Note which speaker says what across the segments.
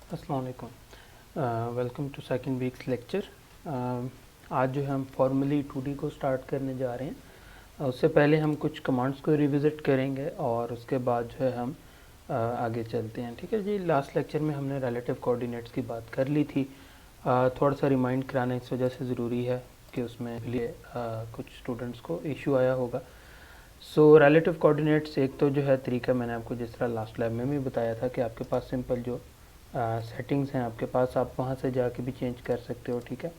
Speaker 1: अस्सलाम वालेकुम। Welcome to second week's lecture. आज जो है हम फॉर्मली 2D को स्टार्ट करने जा रहे हैं। उससे पहले हम कुछ कमांड्स को रिविज़िट करेंगे और उसके बाद जो है हम आगे चलते हैं। ठीक है जी। लास्ट लेक्चर में हमने रिलेटिव कोऑर्डिनेट्स की बात कर ली थी। थोड़ा सा रिमाइंड कराना इस वजह से ज़रूरी है कि उसमें लिए कुछ स्टूडेंट्स को इशू आया होगा। सो रिलेटिव कोऑर्डिनेट्स एक तो जो है तरीका मैंने आपको जिस तरह लास्ट लैब में भी बताया था कि आपके पास सिंपल जो सेटिंग्स हैं आपके पास, आप वहाँ से जाके भी चेंज कर सकते हो। ठीक है।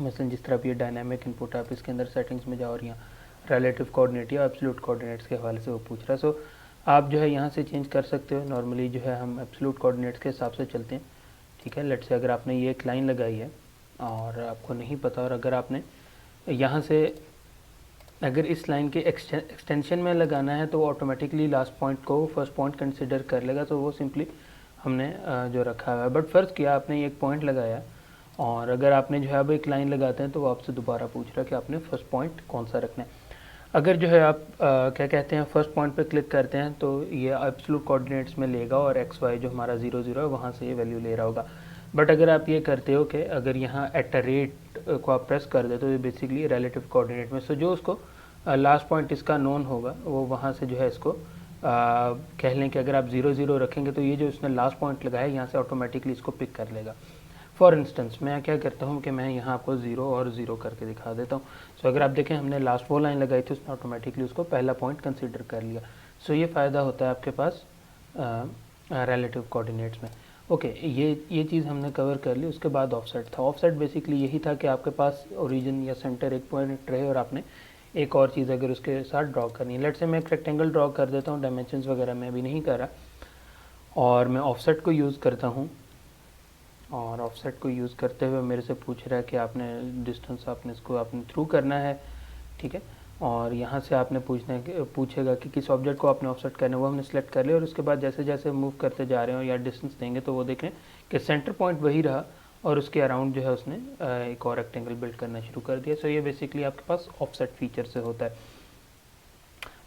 Speaker 1: मसलन जिस तरह ये डायनामिक इनपुट, आप इसके अंदर सेटिंग्स में जाओ और यहाँ रिलेटिव कोऑर्डिनेट या एब्सोल्यूट कोऑर्डिनेट्स के हवाले से वो पूछ रहा है। सो आप जो है यहाँ से चेंज कर सकते हो। नॉर्मली जो है हम एब्सोल्यूट कोऑर्डिनेट्स के हिसाब से चलते हैं। ठीक है। लेट्स से अगर आपने ये एक लाइन लगाई है और आपको नहीं पता, और अगर आपने यहाँ से अगर इस लाइन के एक्सटेंशन में लगाना है तो ऑटोमेटिकली लास्ट पॉइंट को फर्स्ट पॉइंट कंसिडर कर लेगा। तो वो सिंपली हमने जो रखा हुआ है। बट फ़र्ज़ किया आपने एक पॉइंट लगाया और अगर आपने जो है अब एक लाइन लगाते हैं तो वो आपसे दोबारा पूछ रहा है कि आपने फ़र्स्ट पॉइंट कौन सा रखना है। अगर जो है आप क्या कहते हैं फर्स्ट पॉइंट पे क्लिक करते हैं तो ये एब्सोल्यूट कोऑर्डिनेट्स में लेगा और एक्स वाई जो हमारा 0 0 है वहाँ से ये वैल्यू ले रहा होगा। बट अगर आप ये करते हो कि अगर यहाँ एट अ रेट को आप प्रेस कर दे तो ये बेसिकली रिलेटिव कोऑर्डिनेट में, सो जो उसको लास्ट पॉइंट इसका नोन होगा वो वहाँ से जो है इसको कह लें कि अगर आप 0 0 रखेंगे तो ये जो उसने लास्ट पॉइंट लगाया है यहाँ से ऑटोमेटिकली इसको पिक कर लेगा। फॉर इंस्टेंस मैं क्या करता हूँ कि मैं यहाँ आपको 0 और 0 करके दिखा देता हूँ। सो अगर आप देखें हमने लास्ट वो लाइन लगाई थी उसने ऑटोमेटिकली उसको पहला पॉइंट कंसीडर कर लिया। सो ये फ़ायदा होता है आपके पास रिलेटिव कोऑर्डिनेट्स में। ओके, ये चीज़ हमने कवर कर ली। उसके बाद ऑफसेट था। ऑफसेट बेसिकली यही था कि आपके पास ओरिजिन या सेंटर एक पॉइंट रहे और आपने एक और चीज़ अगर उसके साथ ड्रॉ करनी है। लेट से मैं एक रेक्टेंगल ड्रॉ कर देता हूँ, डायमेंशंस वगैरह मैं अभी नहीं कर रहा, और मैं ऑफसेट को यूज़ करता हूँ। और ऑफसेट को यूज़ करते हुए मेरे से पूछ रहा है कि आपने डिस्टेंस आपने इसको आपने थ्रू करना है। ठीक है। और यहाँ से आपने पूछेगा कि किस ऑब्जेक्ट को आपने ऑफसेट करना है, वो हमने सेलेक्ट कर लिया। और उसके बाद जैसे जैसे मूव करते जा रहे हो या डिस्टेंस देंगे तो वो देखें कि सेंटर पॉइंट वही रहा और उसके अराउंड जो है उसने एक और रेक्टेंगल बिल्ड करना शुरू कर दिया। सो ये बेसिकली आपके पास ऑफसेट फीचर से होता है।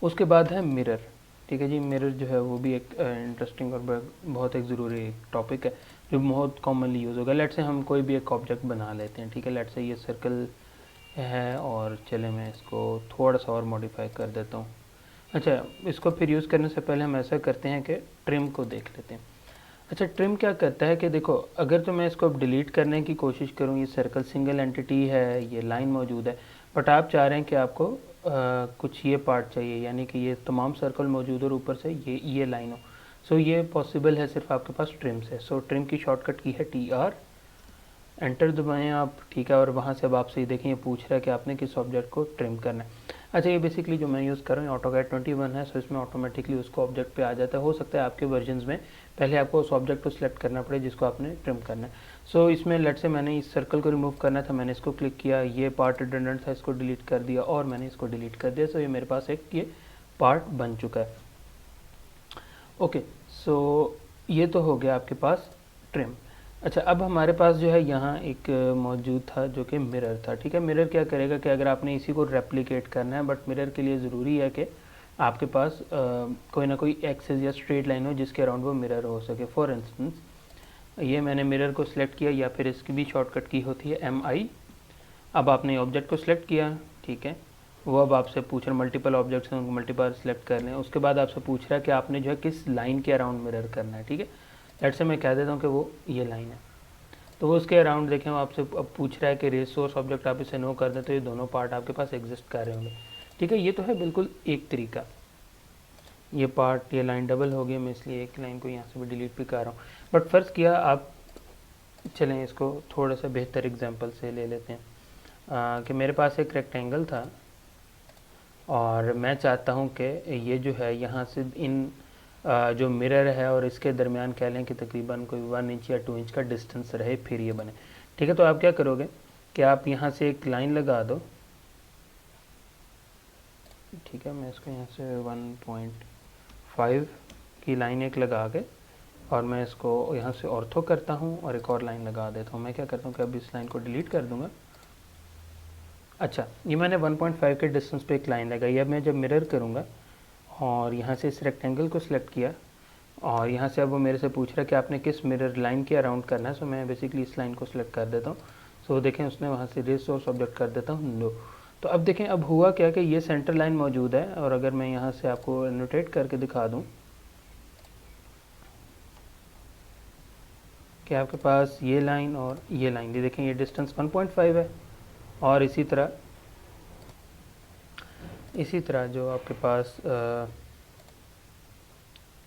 Speaker 1: उसके बाद है मिरर। ठीक है जी। मिरर जो है वो भी एक इंटरेस्टिंग और बहुत एक ज़रूरी टॉपिक है जो बहुत कॉमनली यूज़ होगा। लेट से हम कोई भी एक ऑब्जेक्ट बना लेते हैं। ठीक है। लेट से ये सर्कल है और चले मैं इसको थोड़ा सा और मॉडिफाई कर देता हूँ। अच्छा, इसको फिर यूज़ करने से पहले हम ऐसा करते हैं कि ट्रिम को देख लेते हैं। अच्छा, ट्रिम क्या करता है कि देखो अगर तो मैं इसको डिलीट करने की कोशिश करूँ, ये सर्कल सिंगल एंटिटी है, ये लाइन मौजूद है, बट आप चाह रहे हैं कि आपको कुछ ये पार्ट चाहिए, यानी कि ये तमाम सर्कल मौजूद और ऊपर से ये लाइन हो। सो ये पॉसिबल है सिर्फ आपके पास ट्रिम से। सो ट्रिम की शॉर्टकट की है TR, एंटर दबाएं आप। ठीक है। और वहाँ से अब आपसे ये देखें ये पूछ रहा है कि आपने किस ऑब्जेक्ट को ट्रिम करना है। अच्छा, ये बेसिकली जो मैं यूज़ कर रहा हूँ AutoCAD 21 है। सो इसमें ऑटोमेटिकली उसको ऑब्जेक्ट पे आ जाता है। हो सकता है आपके वर्जन्स में पहले आपको उस ऑब्जेक्ट को सिलेक्ट करना पड़े जिसको आपने ट्रिम करना है। सो इसमें लेट से मैंने इस सर्कल को रिमूव करना था, मैंने इसको क्लिक किया, ये पार्ट रिडंडेंट था, इसको डिलीट कर दिया और मैंने इसको डिलीट कर दिया। सो ये मेरे पास एक ये पार्ट बन चुका है। ओके, सो ये तो हो गया आपके पास ट्रिम। अच्छा, अब हमारे पास जो है यहाँ एक मौजूद था जो कि मिरर था। ठीक है। मिरर क्या करेगा कि अगर आपने इसी को रेप्लिकेट करना है, बट मिरर के लिए ज़रूरी है कि आपके पास कोई ना कोई एक्सेस या स्ट्रेट लाइन हो जिसके अराउंड वो मिरर हो सके। फॉर इंस्टेंस ये मैंने मिरर को सिलेक्ट किया, या फिर इसकी भी शॉर्टकट की होती है MI। अब आपने ऑब्जेक्ट को सिलेक्ट किया। ठीक है। वो अब आपसे पूछ रहा है, मल्टीपल ऑब्जेक्ट्स हैं उनको मल्टीपल सेलेक्ट कर लें। उसके बाद आपसे पूछ रहा है कि आपने जो है किस लाइन के अराउंड मिरर करना है। ठीक है। लेट से मैं कह देता हूँ कि वो ये लाइन है, तो वो उसके अराउंड देखें वो आपसे अब पूछ रहा है कि रिसोर्स ऑब्जेक्ट आप इसे नो कर दें तो ये दोनों पार्ट आपके पास एग्जिस्ट कर रहे होंगे। ठीक है। ये तो है बिल्कुल एक तरीका। ये पार्ट ये लाइन डबल हो गई, मैं इसलिए एक लाइन को यहाँ से भी डिलीट भी कर रहा हूँ। बट फ़र्ज़ किया आप, चलें इसको थोड़ा सा बेहतर एग्जांपल से ले लेते हैं कि मेरे पास एक रेक्टेंगल था और मैं चाहता हूँ कि ये जो है यहाँ से इन जो मिरर है और इसके दरमियान कह लें कि तकरीबन कोई 1 इंच या 2 इंच का डिस्टेंस रहे फिर ये बने। ठीक है। तो आप क्या करोगे कि आप यहाँ से एक लाइन लगा दो। ठीक है। मैं इसको यहाँ से 1.5 की लाइन एक लगा के और मैं इसको यहाँ से ऑर्थो करता हूँ और एक और लाइन लगा देता हूँ। मैं क्या करता हूँ कि अब इस लाइन को डिलीट कर दूँगा। अच्छा, ये मैंने 1.5 के डिस्टेंस पे एक लाइन लगाई। अब मैं जब मिरर करूँगा और यहाँ से इस रेक्टेंगल को सिलेक्ट किया और यहाँ से अब वो मेरे से पूछ रहा है कि आपने किस मिरर लाइन के अराउंड करना है। सो मैं बेसिकली इस लाइन को सिलेक्ट कर देता हूँ। सो देखें उसने वहाँ से रेज सोर्स ऑब्जेक्ट कर देता हूँ लो। तो अब देखें अब हुआ क्या कि ये सेंटर लाइन मौजूद है, और अगर मैं यहाँ से आपको एनोटेट करके दिखा दूँ कि आपके पास ये लाइन और ये लाइन, ये देखें ये डिस्टेंस 1.5 है, और इसी तरह जो आपके पास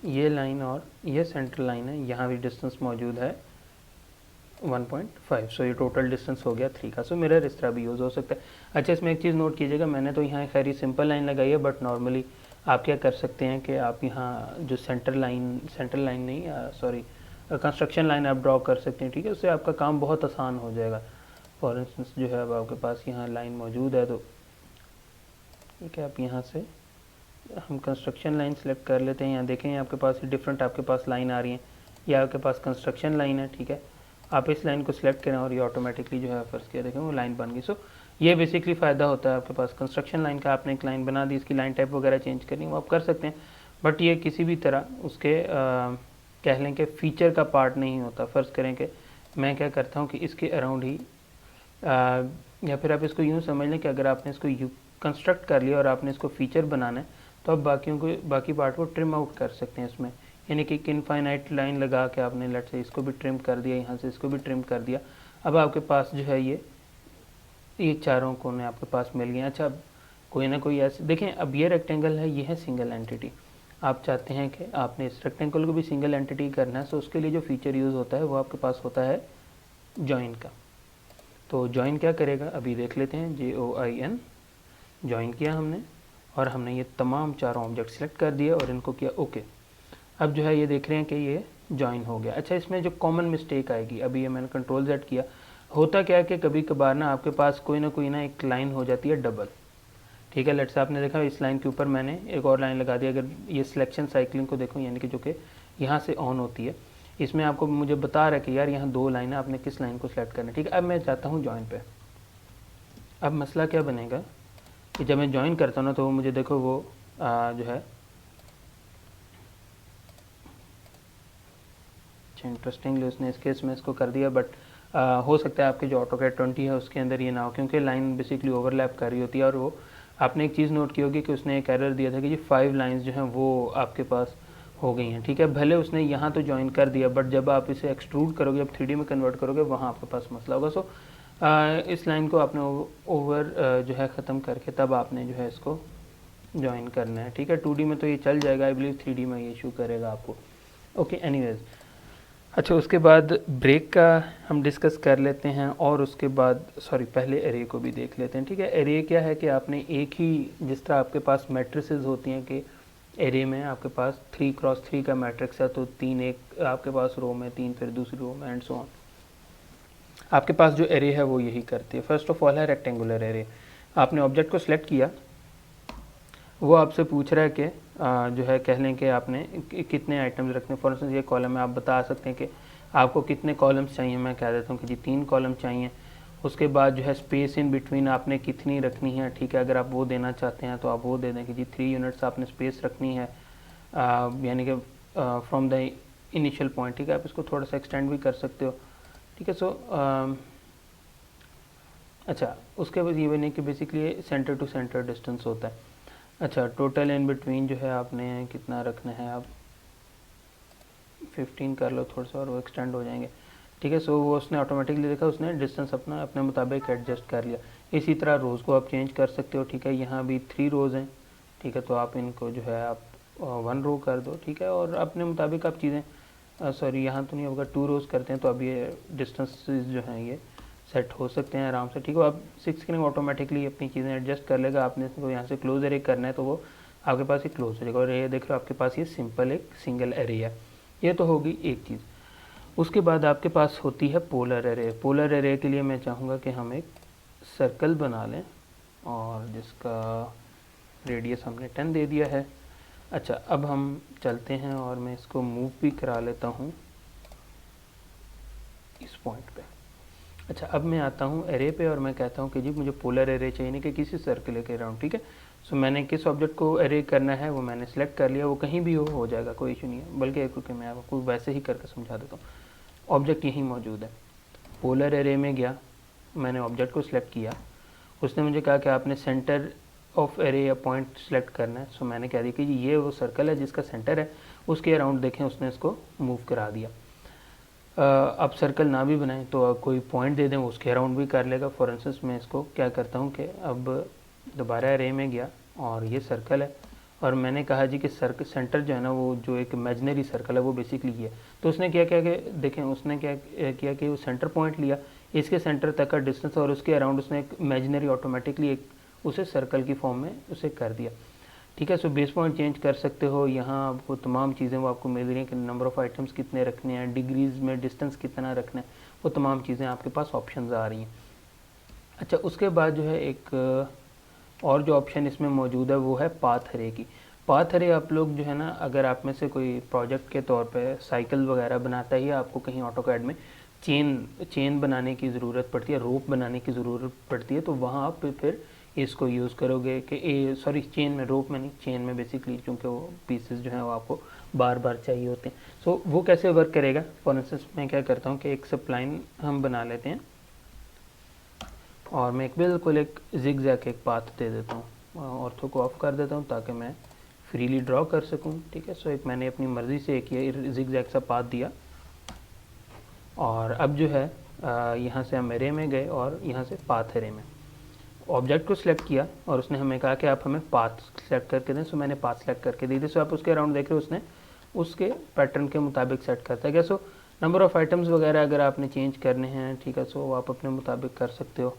Speaker 1: ये लाइन और ये सेंटर लाइन है, यहाँ भी डिस्टेंस मौजूद है 1.5। सो ये टोटल डिस्टेंस हो गया 3 का। सो मिरर इस तरह भी यूज़ हो सकता है। अच्छा, इसमें एक चीज़ नोट कीजिएगा, मैंने तो यहाँ खैर सिंपल लाइन लगाई है, बट नॉर्मली आप क्या कर सकते हैं कि आप यहाँ जो सेंटर लाइन नहीं, सॉरी कंस्ट्रक्शन लाइन आप ड्रॉ कर सकते हैं, ठीक है। उससे आपका काम बहुत आसान हो जाएगा। फॉर इंस्टेंस जो है अब आपके पास यहाँ लाइन मौजूद है, तो ठीक है, आप यहाँ से हम कंस्ट्रक्शन लाइन सेलेक्ट कर लेते हैं। यहाँ देखें आपके पास डिफरेंट आपके पास लाइन आ रही है, या आपके पास कंस्ट्रक्शन लाइन है, ठीक है। आप इस लाइन को सिलेक्ट करें और ये ऑटोमेटिकली जो है फर्स्ट किया देखें वो लाइन बन गई। सो ये बेसिकली फ़ायदा होता है आपके पास कंस्ट्रक्शन लाइन का। आपने एक लाइन बना दी, इसकी लाइन टाइप वगैरह चेंज करनी वो आप कर सकते हैं, बट ये किसी भी तरह उसके कह लें कि फ़ीचर का पार्ट नहीं होता। फ़र्ज़ करें कि मैं क्या करता हूँ कि इसके अराउंड ही या फिर आप इसको यूँ समझ लें कि अगर आपने इसको कंस्ट्रक्ट कर लिया और आपने इसको फ़ीचर बनाना है, तो आप बाकी पार्ट को ट्रिम आउट कर सकते हैं इसमें। यानी कि एक इनफाइनाइट लाइन लगा के आपने लेट से इसको भी ट्रिम कर दिया, यहाँ से इसको भी ट्रिम कर दिया। अब आपके पास जो है ये चारों कोने आपके पास मिल गए। अच्छा, अब कोई ना कोई ऐसे देखें, अब ये रेक्टेंगल है, ये है सिंगल एंटिटी। आप चाहते हैं कि आपने इस रेक्टेंगल को भी सिंगल एंटिटी करना है, तो उसके लिए जो फीचर यूज़ होता है वो आपके पास होता है जॉइन का। तो जॉइन क्या करेगा अभी देख लेते हैं। JOIN जॉइन किया हमने, और हमने ये तमाम चारों ऑब्जेक्ट सेलेक्ट कर दिए और इनको किया ओके। अब जो है ये देख रहे हैं कि ये जॉइन हो गया। अच्छा, इसमें जो कॉमन मिस्टेक आएगी, अभी ये मैंने कंट्रोल Z किया, होता क्या है कि कभी कभार ना आपके पास कोई ना एक लाइन हो जाती है डबल, ठीक है। लेट्स से आपने देखा इस लाइन के ऊपर मैंने एक और लाइन लगा दी। अगर ये सिलेक्शन साइक्लिंग को देखो, यानी कि जो कि यहाँ से ऑन होती है, इसमें आपको मुझे बता रहा है कि यार यहाँ 2 लाइन है, आपने किस लाइन को सिलेक्ट करना है, ठीक है। अब मैं चाहता हूँ जॉइन पे। अब मसला क्या बनेगा कि जब मैं ज्वाइन करता हूँ ना, तो वो मुझे देखो वो जो है इंटरेस्टिंगली उसने इस केस में इसको कर दिया, बट हो सकता है आपके जो AutoCAD 20 है उसके अंदर ये ना हो, क्योंकि लाइन बेसिकली ओवरलैप कर रही होती है। और वो आपने एक चीज़ नोट की होगी कि उसने एक एरर दिया था कि ये 5 लाइन्स जो हैं वो आपके पास हो गई हैं, ठीक है। भले उसने यहाँ तो ज्वाइन कर दिया, बट जब आप इसे एक्सट्रूड करोगे, अब 3D में कन्वर्ट करोगे, वहाँ आपके पास मसला होगा। सो इस लाइन को आपने ओवर जो है ख़त्म करके तब आपने जो है इसको ज्वाइन करना है, ठीक है। 2D में तो ये चल जाएगा, आई बिलीव 3D में ये इशू करेगा आपको। Okay, anyways. अच्छा, उसके बाद ब्रेक का हम डिस्कस कर लेते हैं, और उसके बाद पहले एरे को भी देख लेते हैं, ठीक है। एरे क्या है कि आपने एक ही, जिस तरह आपके पास मैट्रिसेस होती हैं कि एरे में आपके पास 3x3 का मैट्रिक्स है, तो 3 एक आपके पास रो में, 3 फिर दूसरी रो में, एंड सो ऑन। आपके पास जो एरे है वो यही करती है। फर्स्ट ऑफ ऑल है रेक्टेंगुलर एरे। आपने ऑब्जेक्ट को सिलेक्ट किया, वो आपसे पूछ रहा है कि जो है कह लें कि आपने कितने आइटम्स रखने। फॉर इंस्टेंस ये कॉलम है, आप बता सकते हैं कि आपको कितने कॉलम्स चाहिए। मैं कह देता हूँ कि जी 3 कॉलम चाहिए। उसके बाद जो है स्पेस इन बिटवीन आपने कितनी रखनी है, ठीक है। अगर आप वो देना चाहते हैं तो आप वो दे दें कि जी 3 यूनिट्स आपने स्पेस रखनी है, यानी कि फ्रॉम द इनिशियल पॉइंट, ठीक है। आप इसको थोड़ा सा एक्सटेंड भी कर सकते हो, ठीक है। सो अच्छा, उसके बाद ये बने कि basically centre to centre distance होता है। अच्छा, टोटल इन बिटवीन जो है आपने कितना रखना है, आप 15 कर लो थोड़ा सा, और वो एक्सटेंड हो जाएंगे, ठीक है। सो वो उसने ऑटोमेटिकली देखा, उसने डिस्टेंस अपने मुताबिक एडजस्ट कर लिया। इसी तरह रोज़ को आप चेंज कर सकते हो, ठीक है। यहाँ भी 3 रोज़ हैं, ठीक है, तो आप इनको जो है आप 1 रो कर दो, ठीक है। और अपने मुताबिक आप चीज़ें यहाँ तो नहीं होगा, 2 रोज़ करते हैं तो अब ये डिस्टेंस जो हैं ये सेट हो सकते हैं आराम से, ठीक है। अब 6 स्क्रीन ऑटोमेटिकली अपनी चीज़ें एडजस्ट कर लेगा। आपने इसको यहाँ से क्लोज एरे करना है तो वो आपके पास ही क्लोज हो जाएगा। और ये देख रहे हो आपके पास ये सिंपल एक सिंगल एरे है। ये तो होगी एक चीज़। उसके बाद आपके पास होती है पोलर एरे। पोलर एरे के लिए मैं चाहूँगा कि हम एक सर्कल बना लें, और जिसका रेडियस हमने 10 दे दिया है। अच्छा, अब हम चलते हैं और मैं इसको मूव भी करा लेता हूँ इस पॉइंट पे। अच्छा, अब मैं आता हूँ एरे पे और मैं कहता हूँ कि जी मुझे पोलर एरे चाहिए, नहीं कि किसी सर्कल के अराउंड, ठीक है। सो मैंने किस ऑब्जेक्ट को एरे करना है वो मैंने सेलेक्ट कर लिया, वो कहीं भी हो जाएगा, कोई इशू नहीं है। बल्कि क्योंकि मैं आपको वैसे ही करके समझा देता हूँ। ऑब्जेक्ट यहीं मौजूद है, पोलर एरे में गया, मैंने ऑब्जेक्ट को सिलेक्ट किया, उसने मुझे कहा कि आपने सेंटर ऑफ एरे या पॉइंट सेलेक्ट करना है। सो मैंने कह दिया कि ये वो सर्कल है जिसका सेंटर है, उसके अराउंड देखें उसने इसको मूव करा दिया। अब सर्कल ना भी बनाएं तो कोई पॉइंट दे दें, उसके अराउंड भी कर लेगा। फॉर इंस्टेंस मैं इसको क्या करता हूँ कि अब दोबारा एरे में गया और ये सर्कल है, और मैंने कहा जी कि सर्कल सेंटर जो है ना, वो जो एक इमेजिनरी सर्कल है वो बेसिकली ये। तो उसने क्या किया कि देखें, उसने क्या किया कि वो सेंटर पॉइंट लिया, इसके सेंटर तक का डिस्टेंस और उसके अराउंड उसने एक इमेजिनरी ऑटोमेटिकली एक उसे सर्कल की फॉर्म में उसे कर दिया। ठीक है। सो बेस पॉइंट चेंज कर सकते हो, यहाँ आपको तमाम चीज़ें वो आपको मिल रही हैं कि नंबर ऑफ़ आइटम्स कितने रखने हैं, डिग्रीज में डिस्टेंस कितना रखना है, वो तमाम चीज़ें आपके पास ऑप्शंस आ रही हैं। अच्छा, उसके बाद जो है एक और जो ऑप्शन इसमें मौजूद है वो है पाथ अरे की। पाथ अरे आप लोग जो है ना, अगर आप में से कोई प्रोजेक्ट के तौर पे साइकिल वगैरह बनाता है या आपको कहीं ऑटोकैड में चेन बनाने की ज़रूरत पड़ती है, रोप बनाने की ज़रूरत पड़ती है, तो वहाँ आप फिर इसको यूज़ करोगे कि सॉरी चेन में, रोप में नहीं, चेन में बेसिकली, क्योंकि वो पीसेस जो हैं वो आपको बार बार चाहिए होते हैं। सो वो कैसे वर्क करेगा, फॉर इंस्टेंस मैं क्या करता हूँ कि एक सप्लाइन हम बना लेते हैं और मैं एक बिल्कुल एक जिग जैग एक पाथ दे देता हूँ, ऑर्थो को ऑफ कर देता हूँ ताकि मैं फ्रीली ड्रॉ कर सकूँ। ठीक है। सो एक मैंने अपनी मर्ज़ी से एक ये जिग जैग सा पाथ दिया, और अब जो है यहाँ से हम एरे में गए और यहाँ से पाथ एरे में ऑब्जेक्ट को सिलेक्ट किया, और उसने हमें कहा कि आप हमें पाथ सेलेक्ट करके दें। सो मैंने पाथ सेलेक्ट करके दी थी। सो आप उसके अराउंड देख रहे हो, उसने उसके पैटर्न के मुताबिक सेट करता है क्या। सो नंबर ऑफ़ आइटम्स वगैरह अगर आपने चेंज करने हैं, ठीक है, सो आप अपने मुताबिक कर सकते हो।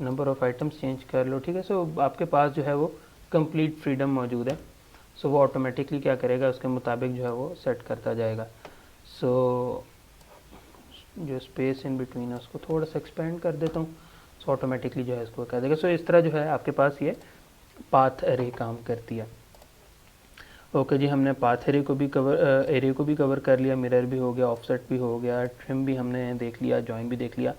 Speaker 1: नंबर ऑफ़ आइटम्स चेंज कर लो। ठीक है। सो आपके पास जो है वो कंप्लीट फ्रीडम मौजूद है। सो वो ऑटोमेटिकली क्या करेगा, उसके मुताबिक जो है वो सेट करता जाएगा। सो जो स्पेस इन बिटवीन है उसको थोड़ा सा एक्सपेंड कर देता हूँ, सो ऑटोमेटिकली जो है इसको कर देगा। सो इस तरह जो है आपके पास ये पाथ एरे काम करती है। ओके जी, हमने पाथ एरे को भी कवर कर लिया, मिरर भी हो गया, ऑफसेट भी हो गया, ट्रिम भी हमने देख लिया, जॉइन भी देख लिया।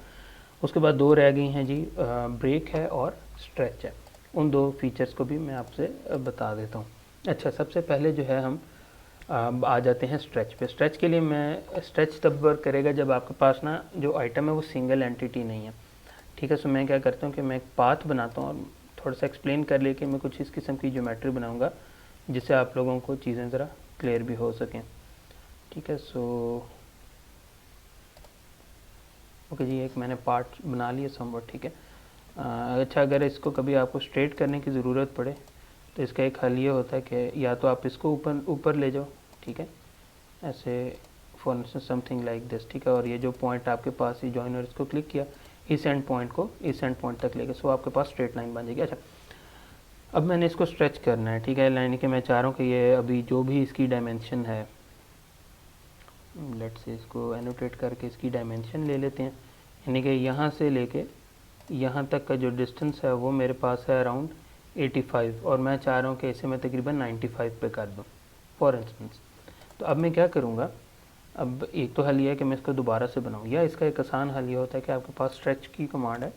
Speaker 1: उसके बाद दो रह गई हैं जी, ब्रेक है और स्ट्रेच है। उन दो फीचर्स को भी मैं आपसे बता देता हूँ। अच्छा, सबसे पहले जो है हम आ जाते हैं स्ट्रेच पे। स्ट्रेच के लिए मैं स्ट्रेच तब वर्क करेगा जब आपके पास ना जो आइटम है वो सिंगल एंटिटी नहीं है। ठीक है। सो मैं क्या करता हूँ कि मैं एक पाथ बनाता हूँ और थोड़ा सा एक्सप्लेन कर लेके मैं कुछ इस किस्म की ज्योमेट्री बनाऊँगा जिससे आप लोगों को चीज़ें ज़रा क्लियर भी हो सकें। ठीक है। सो ओके जी, एक मैंने पार्ट बना लिया समवट। ठीक है। अच्छा, अगर इसको कभी आपको स्ट्रेट करने की ज़रूरत पड़े तो इसका एक हल ये होता है कि या तो आप इसको ऊपर ऊपर ले जाओ, ठीक है, ऐसे for instance something like this. ठीक है। और ये जो पॉइंट आपके पास ही जॉइनर, इसको क्लिक किया, इस एंड पॉइंट को इस एंड पॉइंट तक लेके, सो आपके पास स्ट्रेट लाइन बन जाएगी। अच्छा, अब मैंने इसको स्ट्रेच करना है। ठीक है। लाइन के मैं चाह रहा हूँ कि ये अभी जो भी इसकी डायमेंशन है, लेट्स से इसको एनोटेट करके इसकी डायमेंशन ले लेते हैं, यानी कि यहाँ से लेके यहाँ तक का जो डिस्टेंस है वो मेरे पास है अराउंड 85, और मैं चाह रहा हूँ कि इसे मैं तकरीबन 95 पे कर दूँ फॉर इंस्टेंस। तो अब मैं क्या करूँगा, अब एक तो हल ये है कि मैं इसको दोबारा से बनाऊँ, या इसका एक आसान हल ये होता है कि आपके पास स्ट्रेच की कमांड है,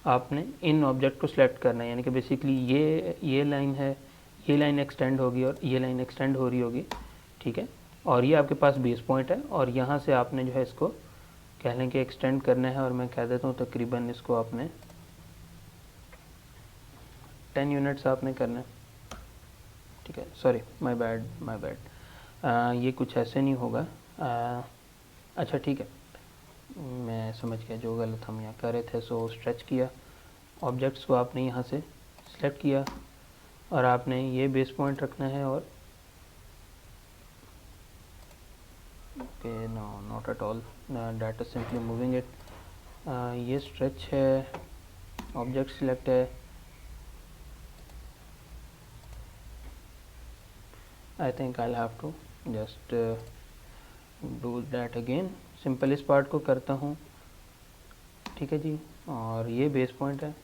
Speaker 1: आपने इन ऑब्जेक्ट को सिलेक्ट करना है, यानी कि बेसिकली ये लाइन है, ये लाइन एक्सटेंड होगी और ये लाइन एक्सटेंड हो रही होगी। ठीक है। और ये आपके पास बेस पॉइंट है, और यहाँ से आपने जो है इसको कह लें कि एक्सटेंड करना है, और मैं कह देता हूँ तकरीबन इसको आपने 10 यूनिट्स आपने करना है। ठीक है। सॉरी, माय बैड, ये कुछ ऐसे नहीं होगा। अच्छा ठीक है, मैं समझ गया जो गलत हम यहाँ कर रहे थे। सो स्ट्रेच किया, ऑब्जेक्ट्स को आपने यहाँ से सिलेक्ट किया, और आपने ये बेस पॉइंट रखना है, और okay, no not at all, that is simply moving it. ये स्ट्रेच है, ऑब्जेक्ट सिलेक्ट है, I think I have to just do that again. Simple इस पार्ट को करता हूँ। ठीक है जी, और ये बेस पॉइंट है।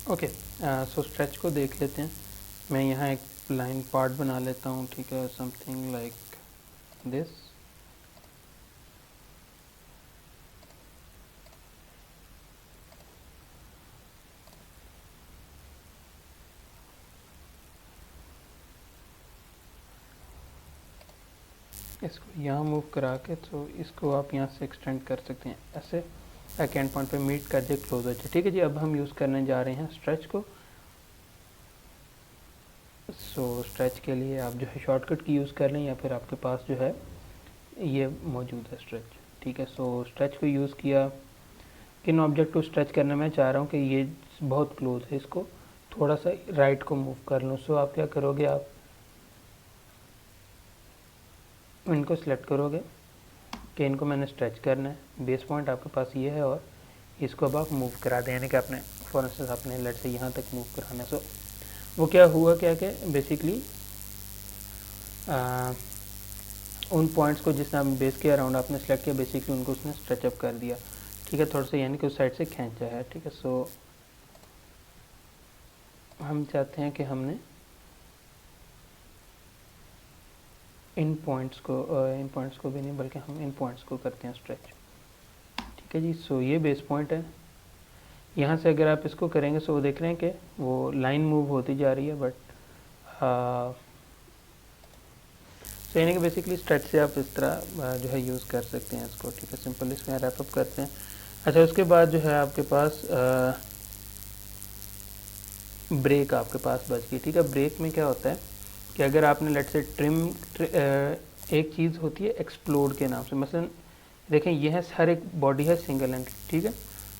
Speaker 1: ओके, सो स्ट्रेच को देख लेते हैं। मैं यहाँ एक लाइन पार्ट बना लेता हूँ, ठीक है, समथिंग लाइक दिस। इसको यहाँ मूव करा के तो इसको आप यहाँ से एक्सटेंड कर सकते हैं ऐसे, ताकि एंड पॉइंट पे मीट कर जाए, क्लोज हो जाए। ठीक है जी, अब हम यूज़ करने जा रहे हैं स्ट्रेच को। सो स्ट्रेच के लिए आप जो है शॉर्टकट की यूज़ कर लें, या फिर आपके पास जो है ये मौजूद है स्ट्रेच। ठीक है, सो स्ट्रेच को यूज़ किया। किन ऑब्जेक्ट को स्ट्रेच करना मैं चाह रहा हूँ कि ये बहुत क्लोज है, इसको थोड़ा सा राइट को मूव कर लूँ। सो आप क्या करोगे, आप इनको सिलेक्ट करोगे कि इनको मैंने स्ट्रेच करना है। बेस पॉइंट आपके पास ये है और इसको अब आप मूव करा दें, यानी कि आपने फॉर इंस्टेंस अपने लेट से यहाँ तक मूव कराना है। सो वो क्या हुआ क्या कि बेसिकली उन पॉइंट्स को जिसने आपने बेस के अराउंड आपने सेलेक्ट किया, बेसिकली उनको उसने स्ट्रेचअप कर दिया। ठीक है, थोड़ा सा यानी कि उस साइड से खींचा है। ठीक है, सो हम चाहते हैं कि हमने इन पॉइंट्स को भी नहीं, बल्कि हम इन पॉइंट्स को करते हैं स्ट्रेच। ठीक है जी, सो ये बेस पॉइंट है। यहाँ से अगर आप इसको करेंगे सो देख रहे हैं कि वो लाइन मूव होती जा रही है, बट सो यानी कि बेसिकली स्ट्रेच से आप इस तरह जो है यूज़ कर सकते हैं इसको। ठीक है, सिंपल इसमें रैप अप करते हैं। अच्छा, उसके बाद जो है आपके पास ब्रेक आपके पास बच गई। ठीक है, ब्रेक में क्या होता है कि अगर आपने लेट से एक चीज़ होती है एक्सप्लोड के नाम से, मसलन देखें यह हर एक बॉडी है सिंगल एंटिटी। ठीक है,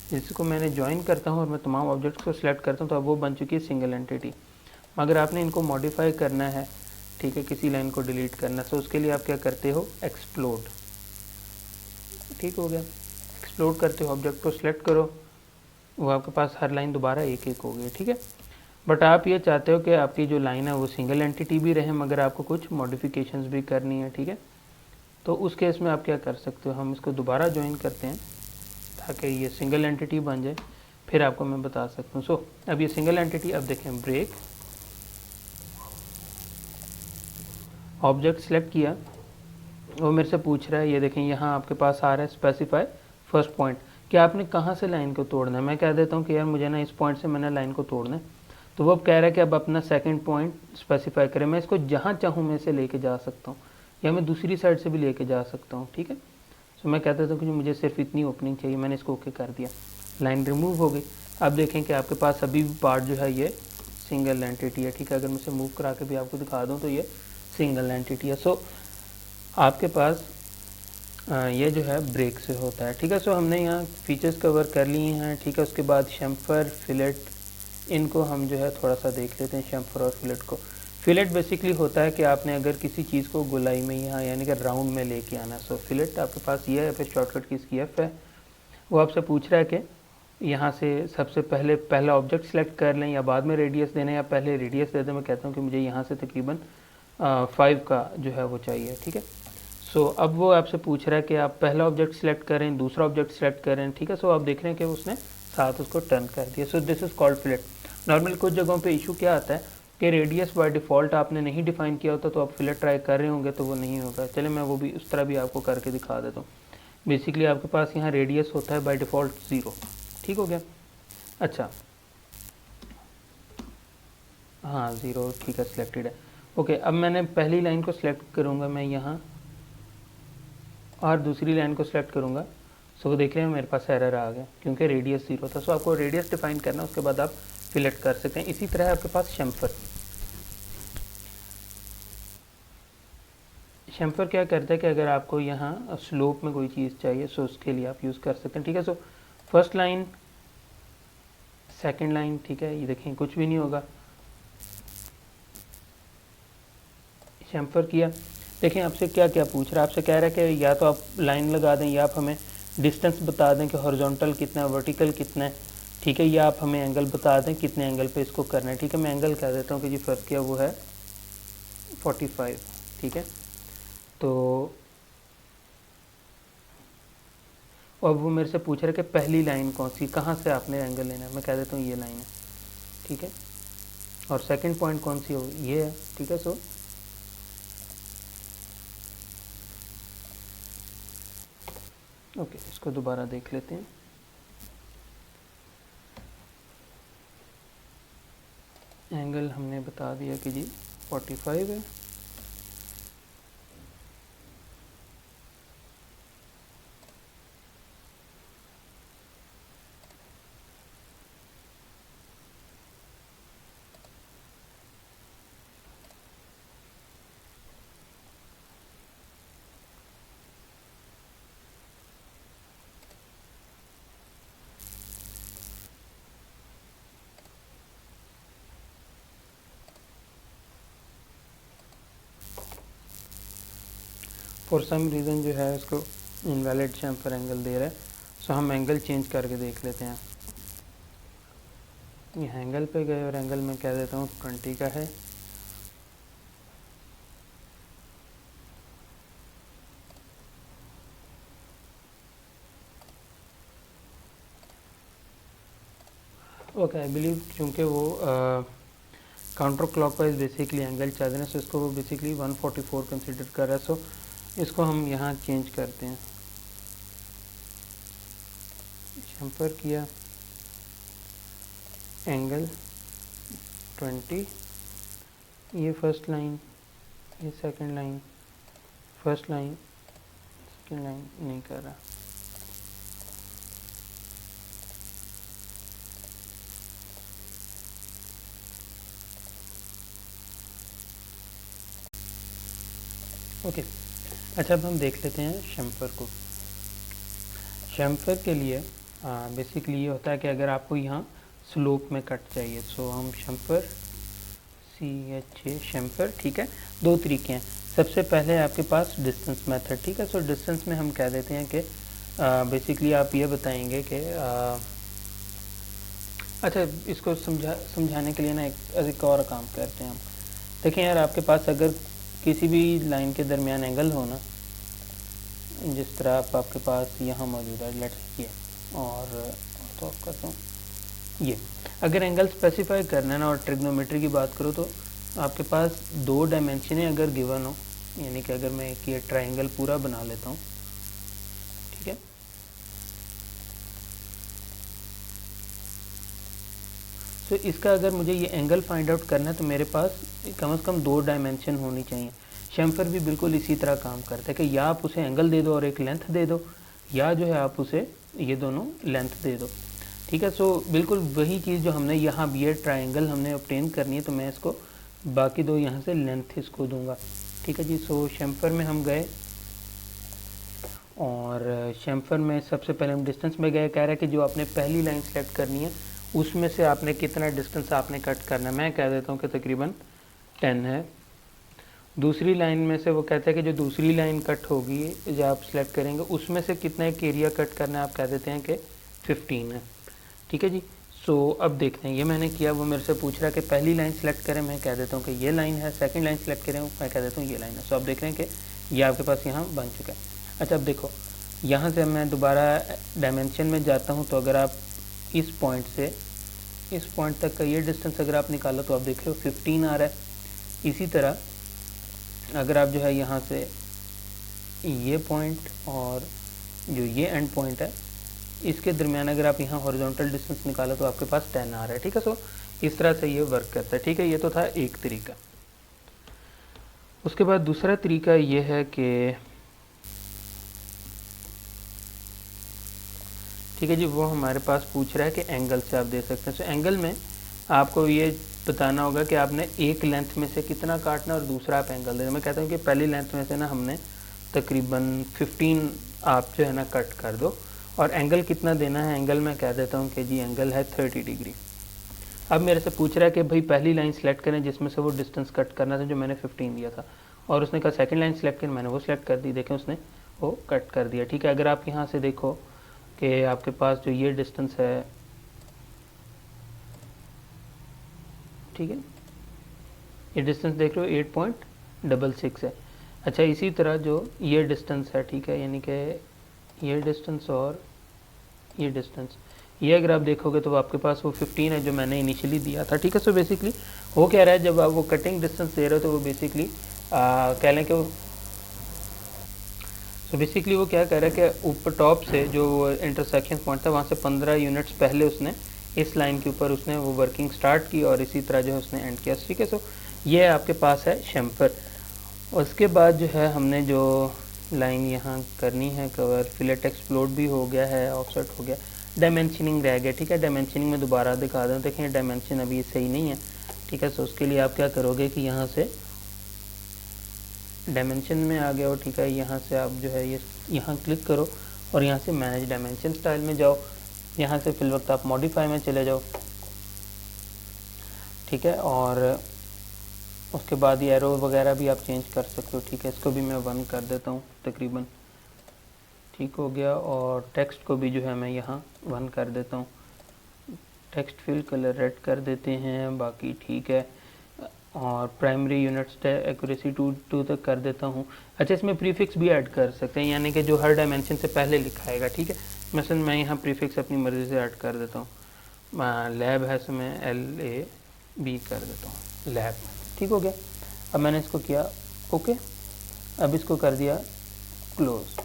Speaker 1: जिसको मैंने ज्वाइन करता हूँ और मैं तमाम ऑब्जेक्ट्स को सिलेक्ट करता हूँ, तो अब वो बन चुकी है सिंगल एंटिटी। मगर आपने इनको मॉडिफाई करना है, ठीक है, किसी लाइन को डिलीट करना है, तो उसके लिए आप क्या करते हो, एक्सप्लोड। ठीक हो गया, एक्सप्लोड करते हो, ऑब्जेक्ट को सिलेक्ट करो, वो आपके पास हर लाइन दोबारा एक एक हो गई। ठीक है, बट आप ये चाहते हो कि आपकी जो लाइन है वो सिंगल एंटिटी भी रहे, मगर आपको कुछ मॉडिफिकेशंस भी करनी है। ठीक है, तो उस केस में आप क्या कर सकते हो, हम इसको दोबारा ज्वाइन करते हैं ताकि ये सिंगल एंटिटी बन जाए, फिर आपको मैं बता सकता हूँ। सो अब ये सिंगल एंटिटी, अब देखें ब्रेक, ऑब्जेक्ट सेलेक्ट किया, वो मेरे से पूछ रहा है, ये देखें यहाँ आपके पास आ रहा है स्पेसिफाई फर्स्ट पॉइंट, कि आपने कहाँ से लाइन को तोड़ना है। मैं कह देता हूँ कि यार मुझे ना इस पॉइंट से मैंने लाइन को तोड़ना है, तो वो अब कह रहा है कि अब अपना सेकंड पॉइंट स्पेसिफाई करें। मैं इसको जहाँ चाहूँ मैं इसे लेके जा सकता हूँ, या मैं दूसरी साइड से भी लेके जा सकता हूँ। ठीक है, सो मैं कहता था कि मुझे सिर्फ इतनी ओपनिंग चाहिए, मैंने इसको ओके कर दिया, लाइन रिमूव हो गई। अब देखें कि आपके पास अभी भी पार्ट जो है ये सिंगल एंटिटी है। ठीक है, अगर मैं इसे मूव करा के भी आपको दिखा दूँ तो ये सिंगल एंटिटी है। सो आपके पास ये जो है ब्रेक से होता है। ठीक है, सो हमने यहाँ फीचर्स कवर कर लिए हैं। ठीक है, उसके बाद शैम्फर, फिलेट, इनको हम जो है थोड़ा सा देख लेते हैं, शैम्फर और फिलेट को। फिलेट बेसिकली होता है कि आपने अगर किसी चीज़ को गोलाई में यहाँ यानी कि राउंड में लेके आना है। सो फिलेट आपके पास ये है, फिर शॉर्टकट की इसकी एफ है। वो आपसे पूछ रहा है कि यहाँ से सबसे पहले पहला ऑब्जेक्ट सेलेक्ट कर लें या बाद में रेडियस देना, या पहले रेडियस दे दें। मैं कहता हूँ कि मुझे यहाँ से तकरीबन 5 का जो है वो चाहिए। ठीक है, सो अब वो आपसे पूछ रहा है कि आप पहला ऑब्जेक्ट सेलेक्ट करें, दूसरा ऑब्जेक्ट सेलेक्ट करें। ठीक है, सो आप देख रहे हैं कि उसने साथ उसको टर्न कर दिया। सो this is called fillet. Normal कुछ जगहों पे इशू क्या आता है कि रेडियस बाय डिफ़ॉल्ट आपने नहीं डिफाइन किया होता, तो आप फिलेट ट्राई कर रहे होंगे तो वो नहीं होगा। चले मैं वो भी उस तरह भी आपको करके दिखा देता हूँ। बेसिकली आपके पास यहाँ रेडियस होता है बाय डिफ़ॉल्ट 0। ठीक हो गया, अच्छा हाँ 0, ठीक है, सिलेक्टेड है। ओके, अब मैंने पहली लाइन को सिलेक्ट करूँगा मैं यहाँ, और दूसरी लाइन को सिलेक्ट करूँगा। सो वो देख रहे हैं मेरे पास एरर आ गया क्योंकि रेडियस 0 था। सो आपको रेडियस डिफाइन करना, उसके बाद आप फिलेट कर सकते हैं। इसी तरह आपके पास शैम्फर, शैम्फर क्या करता है कि अगर आपको यहाँ स्लोप में कोई चीज़ चाहिए, सो उसके लिए आप यूज़ कर सकते हैं। ठीक है, so first line, second line, ठीक है, ये देखें कुछ भी नहीं होगा। शैम्फर किया, देखें आपसे क्या क्या पूछ रहा है, आपसे कह रहा है कि या तो आप लाइन लगा दें, या आप हमें डिस्टेंस बता दें कि हॉरिजॉन्टल कितना है, वर्टिकल कितना है। ठीक है, या आप हमें एंगल बता दें कितने एंगल पे इसको करना है। ठीक है, मैं एंगल कह देता हूँ कि जी फ़र्क किया वो है 45। ठीक है, तो अब वो मेरे से पूछ रहा है कि पहली लाइन कौन सी, कहाँ से आपने एंगल लेना है। मैं कह देता हूँ ये लाइन है। ठीक है, और सेकंड पॉइंट कौन सी हो, ये है, ठीक है। सो ओके, इसको दोबारा देख लेते हैं। एंगल हमने बता दिया कि जी 45 है। फॉर सम रीज़न जो है इसको इनवैलिड चैम्फर एंगल दे रहा है। सो हम एंगल चेंज करके देख लेते हैं। ये एंगल पे गए और एंगल में कह देता हूँ 20 का है। ओके, आई बिलीव क्योंकि वो काउंटर क्लॉकवाइज बेसिकली एंगल चाहते हैं, सो इसको वो बेसिकली 144 कंसिडर कर रहा है। सो इसको हम यहाँ चेंज करते हैं। चैम्फर किया, एंगल 20, ये फर्स्ट लाइन, ये second line, first line, second line नहीं कर रहा। ओके, अच्छा अब हम देख लेते हैं शैम्फर को। शैम्फर के लिए बेसिकली ये होता है कि अगर आपको यहाँ स्लोप में कट चाहिए, सो हम शैम्फर CHA शैम्फर, ठीक है। दो तरीके हैं। सबसे पहले आपके पास डिस्टेंस मेथड, ठीक है। सो डिस्टेंस में हम कह देते हैं कि बेसिकली आप ये बताएंगे कि अच्छा, इसको समझाने के लिए ना एक और काम करते हैं हम। देखें यार, आपके पास अगर किसी भी लाइन के दरमियान एंगल हो ना, जिस तरह आपके पास यहाँ मौजूद है, लेट्स ये, और तो आप करता हूँ ये, अगर एंगल स्पेसिफाई करना है ना और ट्रिग्नोमेट्री की बात करो तो आपके पास दो डायमेंशन अगर गिवन हो, यानी कि अगर मैं एक ये ट्राइंगल पूरा बना लेता हूँ, ठीक है। तो इसका अगर मुझे ये एंगल फाइंड आउट करना है तो मेरे पास कम से कम दो डायमेंशन होनी चाहिए। शैम्फर भी बिल्कुल इसी तरह काम करता है कि या आप उसे एंगल दे दो और एक लेंथ दे दो, या जो है आप उसे ये दोनों लेंथ दे दो, ठीक है। सो बिल्कुल वही चीज़ जो हमने यहाँ भी ये ट्राइंगल हमने ऑब्टेन करनी है, तो मैं इसको बाकी दो यहाँ से लेंथ इसको दूंगा, ठीक है जी। सो शैम्फर में हम गए और शैम्फर में सबसे पहले हम डिस्टेंस में गए। कह रहा है कि जो आपने पहली लाइन सेलेक्ट करनी है उसमें से आपने कितना डिस्टेंस आपने कट करना है। मैं कह देता हूँ कि तकरीबन 10 है। दूसरी लाइन में से वो कहता है कि जो दूसरी लाइन कट होगी जो आप सेलेक्ट करेंगे उसमें से कितना एक एरिया कट करना है, आप कह देते हैं कि 15 है, ठीक है जी। सो अब देखते हैं, ये मैंने किया, वो मेरे से पूछ रहा है कि पहली लाइन सेलेक्ट करें, मैं कह देता हूँ कि ये लाइन है। सेकंड लाइन सेलेक्ट करें, मैं कह देता हूँ ये लाइन है। सो अब देख रहे हैं कि ये आपके पास यहाँ बन चुका है। अच्छा, अब देखो यहाँ से मैं दोबारा डायमेंशन में जाता हूँ, तो अगर आप इस पॉइंट से इस पॉइंट तक का ये डिस्टेंस अगर आप निकालो तो आप देख रहे हो 15 आ रहा है। इसी तरह अगर आप जो है यहाँ से ये पॉइंट और जो ये एंड पॉइंट है इसके दरमियान अगर आप यहाँ हॉरिजॉन्टल डिस्टेंस निकालो तो आपके पास 10 आ रहा है, ठीक है। सो इस तरह से ये वर्क करता है, ठीक है। ये तो था एक तरीका। उसके बाद दूसरा तरीका ये है कि ठीक है जी, वो हमारे पास पूछ रहा है कि एंगल से आप दे सकते हैं। सो एंगल में आपको ये बताना होगा कि आपने एक लेंथ में से कितना काटना और दूसरा आप एंगल देना। मैं कहता हूँ कि पहली लेंथ में से ना हमने तकरीबन 15 आप जो है ना कट कर दो, और एंगल कितना देना है, एंगल मैं कह देता हूँ कि जी एंगल है 30 डिग्री। अब मेरे से पूछ रहा है कि भाई पहली लाइन सेलेक्ट करें जिसमें से वो डिस्टेंस कट करना था जो मैंने 15 दिया था, और उसने कहा सेकंड लाइन सेलेक्ट करें, मैंने वो सेलेक्ट कर दी, देखें उसने वो कट कर दिया, ठीक है। अगर आप यहाँ से देखो कि आपके पास जो ये डिस्टेंस है, ठीक है, ये डिस्टेंस देख रहे हो 8.66 है। अच्छा, इसी तरह जो ये डिस्टेंस है, ठीक है, यानी कि ये डिस्टेंस और ये डिस्टेंस, ये अगर आप देखोगे तो आपके पास वो 15 है जो मैंने इनिशियली दिया था, ठीक है। सो बेसिकली वो कह रहा है जब आप वो कटिंग डिस्टेंस दे रहे हो तो वो बेसिकली कह लें कि वो क्या कह रहा है कि ऊपर टॉप से जो इंटरसेक्शन पॉइंट था वहाँ से 15 यूनिट्स पहले उसने इस लाइन के ऊपर उसने वो वर्किंग स्टार्ट की और इसी तरह जो है उसने एंड किया, ठीक है। सो ये आपके पास है शैम्फर। उसके बाद जो है हमने जो लाइन यहाँ करनी है कवर, फिलेट एक्सप्लोड भी हो गया है, ऑफसेट हो गया, डायमेंशनिंग रह गया, ठीक है। डायमेंशनिंग में दोबारा दिखा दूँ, देखें डायमेंशन अभी सही नहीं है, ठीक है। सो उसके लिए आप क्या करोगे कि यहाँ से डायमेंशन में आ गया हो, ठीक है। यहाँ से आप जो है ये यहाँ क्लिक करो और यहाँ से मैनेज डायमेंशन स्टाइल में जाओ, यहाँ से फिल वक्त आप मॉडिफाई में चले जाओ, ठीक है। और उसके बाद ये एरो वगैरह भी आप चेंज कर सकते हो, ठीक है। इसको भी मैं 1 कर देता हूँ तकरीबन, ठीक हो गया। और टेक्स्ट को भी जो है मैं यहाँ 1 कर देता हूँ, टेक्स्ट फिल कलर रेड कर देते हैं, बाकी ठीक है। और प्राइमरी यूनिट्स एक्यूरेसी 2 तक कर देता हूँ। अच्छा, इसमें प्रीफिक्स भी ऐड कर सकते हैं, यानी कि जो हर डायमेंशन से पहले लिखाएगा, ठीक है। मसलन मैं यहाँ प्रीफिक्स अपनी मर्ज़ी से ऐड कर देता हूँ, लैब है तो मैं LAB कर देता हूँ, लैब, ठीक हो गया। अब मैंने इसको किया ओके, अब इसको कर दिया क्लोज,